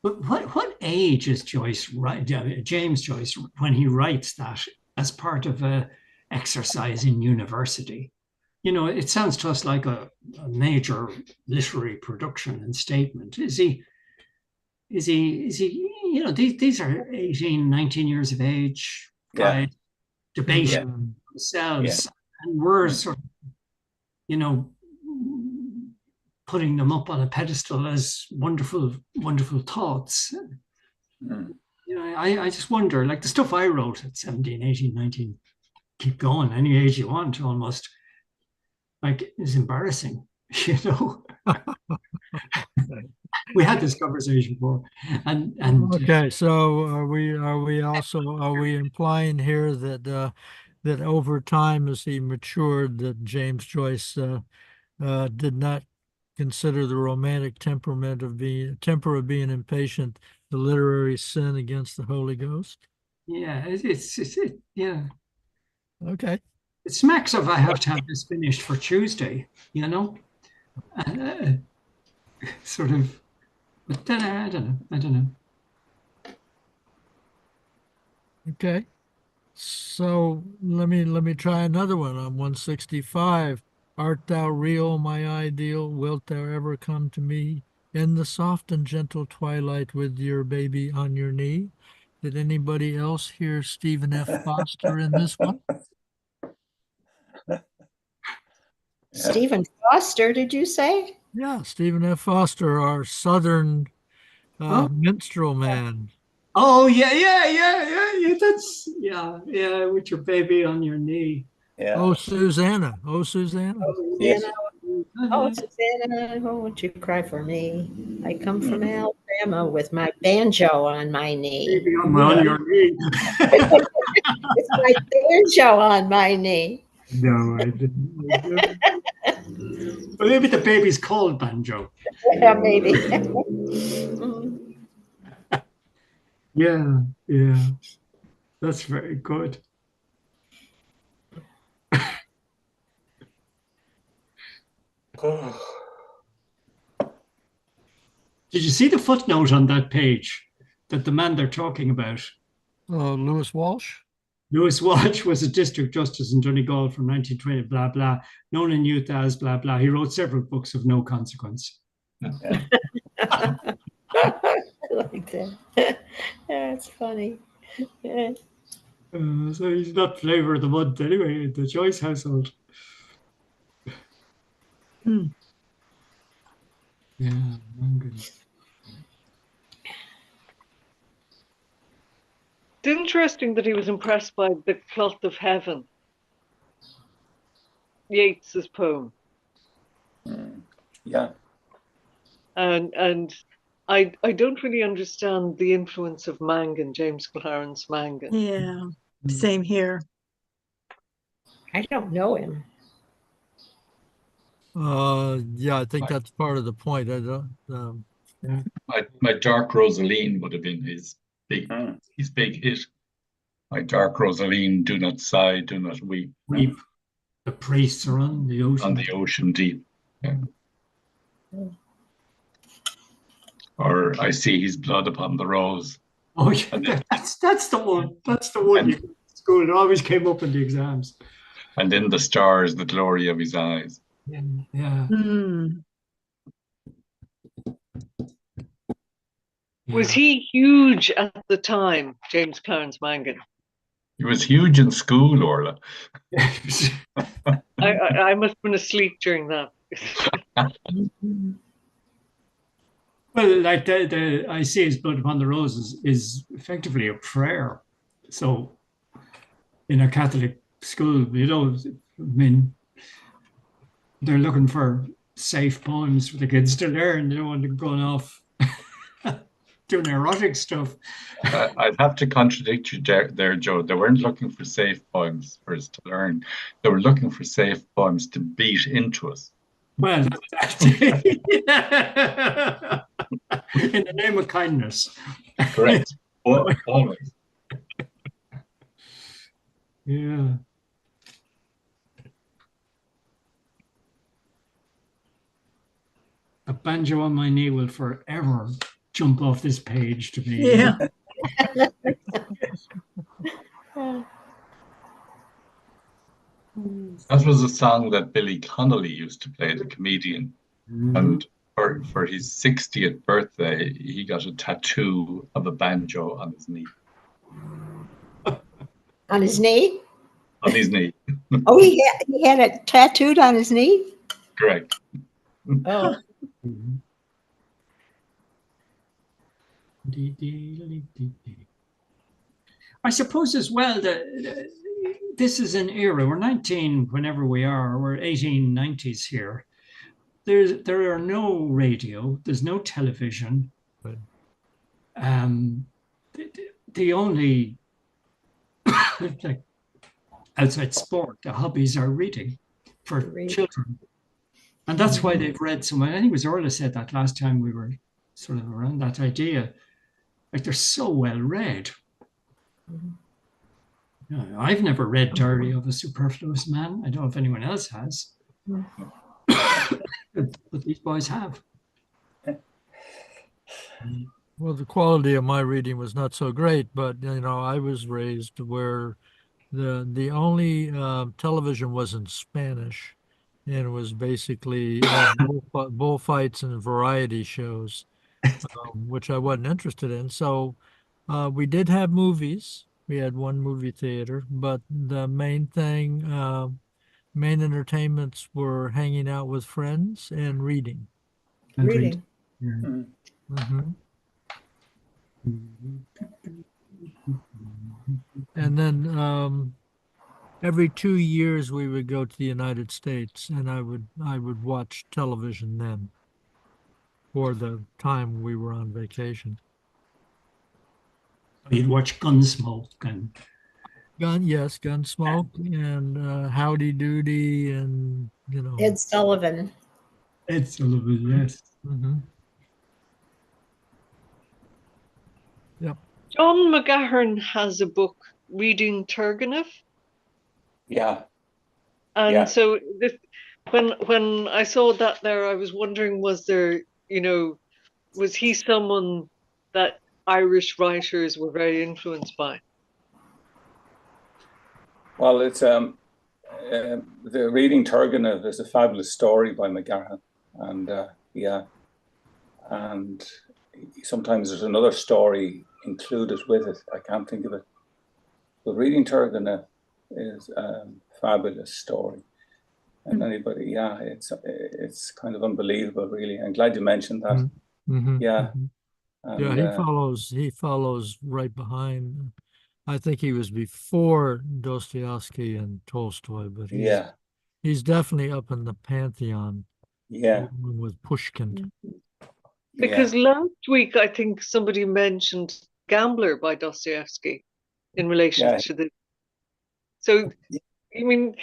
But what age is James Joyce, when he writes that as part of a exercise in university? You know, it sounds to us like a major literary production and statement. Is he, you know, these are 18, 19 years of age, Yeah. guys debating Yeah. themselves. And we're sort of, you know, putting them up on a pedestal as wonderful, wonderful thoughts. Mm. You know, I just wonder, like the stuff I wrote at 17, 18, 19, keep going, any age you want almost, like, is embarrassing, you know? We had this conversation before. And Okay, so are we implying here that that over time as he matured that James Joyce did not consider the romantic temper of being impatient the literary sin against the Holy Ghost? yeah, yeah. Okay. It smacks of I have to have this finished for Tuesday, you know? Sort of, but then I don't know. Okay. So let me try another one on 165. Art thou real, my ideal? Wilt thou ever come to me in the soft and gentle twilight with your baby on your knee? Did anybody else hear Stephen F. Foster in this one? Stephen Foster, did you say? Yeah, Stephen F. Foster, our Southern minstrel man. Oh yeah. That's yeah. With your baby on your knee. Yeah. Oh, Susanna. Oh, Susanna. Oh, Yes. Susanna. Oh, Susanna, won't you cry for me? I come from Alabama with my banjo on my knee. Baby on your knee. It's my banjo on my knee. No, I didn't. Well, maybe the baby's called Banjo. Yeah, maybe. Yeah. That's very good. Did you see the footnote on that page that the man they're talking about, Lewis Walsh? Lewis Walsh, was a district justice in Donegal from 1920, blah, blah, known in youth as blah, blah. He wrote several books of no consequence. I like that. That's funny. Yeah. So he's not flavor of the month anyway in the Joyce household. Hmm. Yeah, I'm good. It's interesting that he was impressed by the cloth of heaven, Yeats's poem. Yeah. And I don't really understand the influence of Mangan, James Clarence Mangan. Yeah, same here. I don't know him. Yeah, I think that's part of the point. I don't. My Dark Rosaline would have been his big hit. My Dark Rosaline, do not sigh, do not weep. Weep. The priests are on the ocean. On the ocean deep. Yeah. Or I see his blood upon the rose. Oh yeah, that's the one. That's the one you go to school. It always came up in the exams. And in the stars, the glory of his eyes. Yeah. Was he huge at the time, James Clarence Mangan? He was huge in school, Orla. I must have been asleep during that. Well, like the I see his blood upon the roses is effectively a prayer. So in a Catholic school, you know, I mean, they're looking for safe poems for the kids to learn. They don't want them going off doing erotic stuff. I'd have to contradict you there, Joe. They weren't looking for safe poems for us to learn. They were looking for safe poems to beat into us. Well, in the name of kindness. Correct. Always. Yeah. A banjo on my knee will forever jump off this page to me. Yeah. That was a song that Billy Connolly used to play, the comedian. And for his 60th birthday, he got a tattoo of a banjo on his knee. On his knee? On his knee. Oh, he had it tattooed on his knee? Correct. Oh. I suppose as well that this is an era, we're 19 whenever we are, we're 1890s here. There are no radio, there's no television. Right. The only like outside sport, the hobbies are reading for children. And that's why they've read so much. I think it was Orla said that last time we were sort of around that idea. Like they're so well read. I've never read Diary of a Superfluous Man. I don't know if anyone else has. But these boys have. Well, the quality of my reading was not so great, but I was raised where the only television was in Spanish, and it was basically bullfights and variety shows, which I wasn't interested in. So we did have movies. We had one movie theater, but the main entertainments were hanging out with friends and reading. Reading. Mm-hmm. And then every 2 years we would go to the United States, and I would watch television then for the time we were on vacation. You'd watch Gunsmoke and Gunsmoke and Howdy Doody and Ed Sullivan. Ed Sullivan, yes. Mm-hmm. Yep. John McGahern has a book, Reading Turgenev. Yeah. And Yeah. so when I saw that there, I was wondering, was he someone that Irish writers were very influenced by? Well, it's the Reading Turgenev is a fabulous story by McGahern, and and sometimes there's another story included with it. I can't think of it, but Reading Turgenev is a fabulous story, and anybody, it's kind of unbelievable, really. I'm glad you mentioned that. Mm-hmm. Yeah. Mm-hmm. And, he follows right behind. I think he was before Dostoevsky and Tolstoy, but he's definitely up in the pantheon. Yeah. With Pushkin. Because last week I think somebody mentioned Gambler by Dostoevsky in relation to the. So, I mean,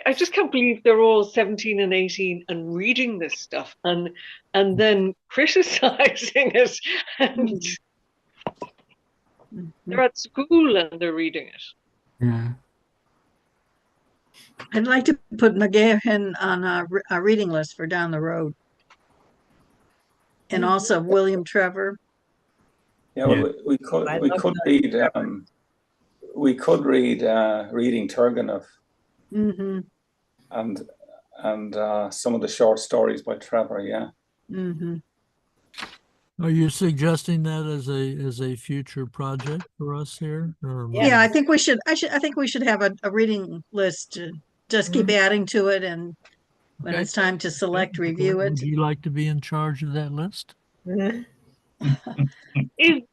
I just can't believe they're all 17 and 18 and reading this stuff and then criticizing it, and they're at school and they're reading it. Yeah. I'd like to put McGahern on a reading list for down the road. And also William Trevor. Yeah, well, we could read Reading Turgenev. Mm-hmm. And some of the short stories by Trevor. Yeah. Mm-hmm. Are you suggesting that as a future project for us here? Or Yeah, I think we should. I think we should have a reading list to just keep adding to it, and when it's time to select, review it. Would you like to be in charge of that list? Is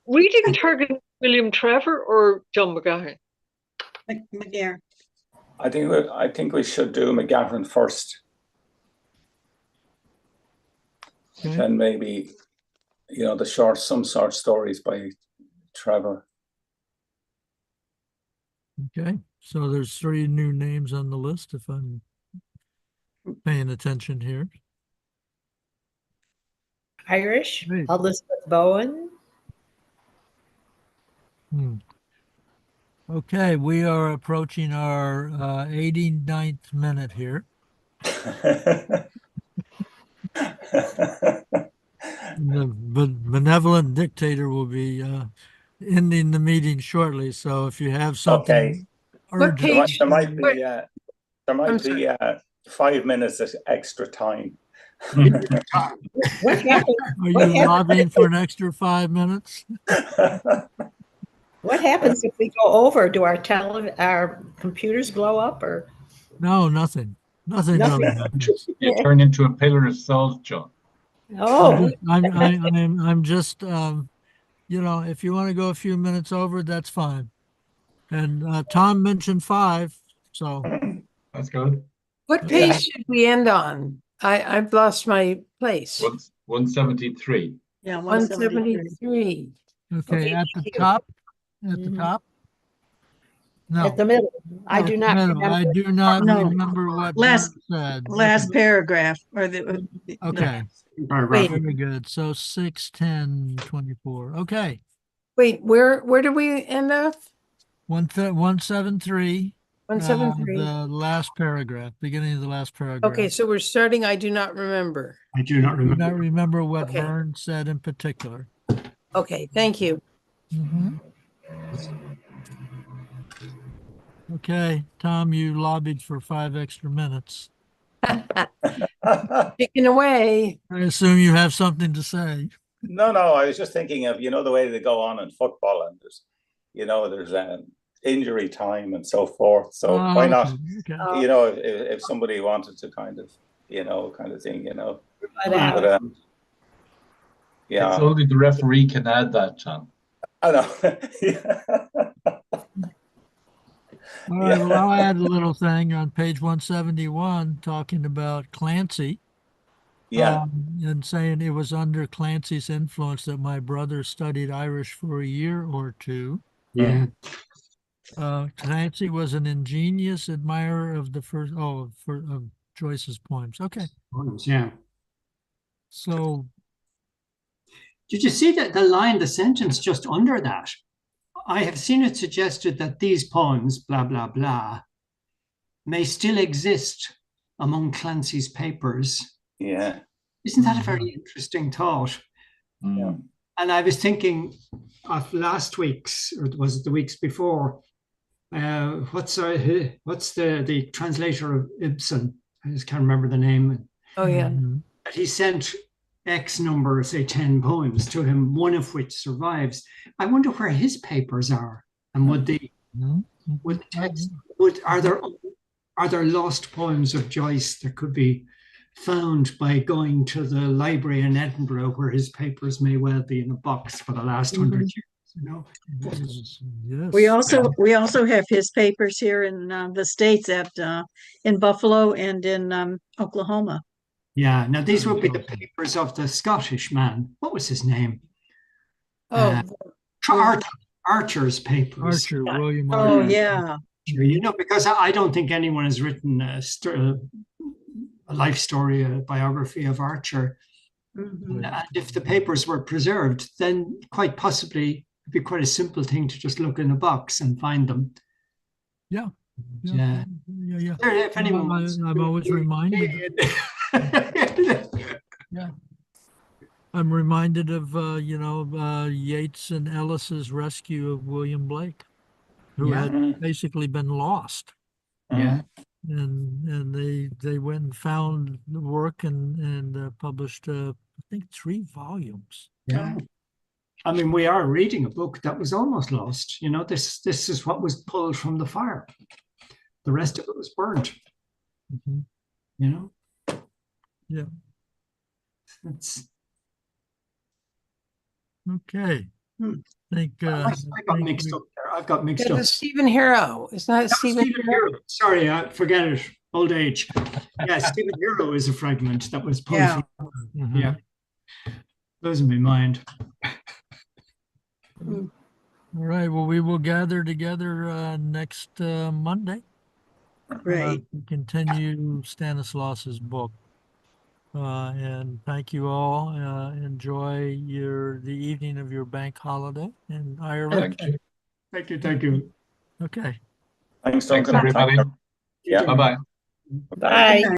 Reading Turgenev William Trevor or John McGahern? McGahern. I think we should do McGahern first. Okay. Then maybe, some short stories by Trevor. Okay. So there's 3 new names on the list if I'm paying attention here. Irish, Great. Elizabeth Bowen. Okay, we are approaching our 89th minute here. The benevolent dictator will be ending the meeting shortly. So if you have something Okay. What urgent, page? There might Wait. be 5 minutes of extra time. What happened? are What you happened? lobbying for an extra 5 minutes? What happens if we go over? Do our computers blow up or? No, nothing. Nothing Nothing. really happens. You turn into a pillar of salt, John. Oh, I'm just if you want to go a few minutes over, that's fine. And Tom mentioned 5, so That's good. What page should we end on? I've lost my place. 173. Yeah, 173. 173. okay, at the thank you. top. At the Mhm. top. No, at the middle. I do not no, remember. I do not No. remember what Last- Bert said. Last paragraph, or the. Okay, Paragraph. very good. So 6, 10, 24. Okay, Wait, where do we end up? 173. 173. The last paragraph, beginning of the last paragraph. Okay, so we're starting. I do not remember. I do not I do remember. not remember what Okay. Vern said in particular. Okay, thank you. Mhm. Okay, Tom, you lobbied for 5 extra minutes. Picking away. I assume you have something to say. No, I was just thinking of, the way they go on in football, and there's injury time and so forth. So Oh, why not, okay. if somebody wanted to kind of thing, But, but yeah, It's only the referee can add that, John. I know. All right, well, I'll add a little thing on page 171 talking about Clancy. Yeah. And saying it was under Clancy's influence that my brother studied Irish for a year or 2. Yeah. Clancy was an ingenious admirer of the of Joyce's poems. Okay, Yeah. so Did you see that the sentence just under that? I have seen it suggested that these poems, blah, blah, blah, may still exist among Clancy's papers. Yeah. Isn't that a very interesting thought? Yeah. And I was thinking of last week's, or was it the weeks before? What's the translator of Ibsen? I just can't remember the name. Oh, yeah. He sent X number, say 10 poems to him, one of which survives. I wonder where his papers are, and would the text, are there lost poems of Joyce that could be found by going to the library in Edinburgh, where his papers may well be in a box for the last 100 years? yes. We also have his papers here in the States in Buffalo and in Oklahoma. Yeah. Now these would be the papers of the Scottish man. What was his name? Oh, Archer's papers. Archer, William Oh, Archer. yeah. Because I don't think anyone has written a life story, a biography of Archer. Mhm. And if the papers were preserved, then quite possibly it'd be quite a simple thing to just look in a box and find them. Yeah. If anyone wants, I'm always reminded. Yeah. I'm reminded of Yeats and Ellis's rescue of William Blake, who had basically been lost. Yeah. And they went and found the work and published I think 3 volumes. Yeah. I mean, we are reading a book that was almost lost. This is what was pulled from the fire. The rest of it was burnt. Mm-hmm. Yeah. That's okay. I think I got mixed up there. I've got mixed that up. was Stephen Hero. It's not Stephen Hero. Sorry, forget it. Old age. Yeah, Stephen Hero is a fragment that was pulled Yeah. from. Yeah. Losing my mind. All right. Well, we will gather together next Monday. Right. To continue Stanislaus's book. And thank you all. Enjoy the evening of your bank holiday in Ireland. Thank you. Thank you. Thank you. Okay. Thanks, Thanks, Duncan. everybody. Yeah. Bye-bye. Bye.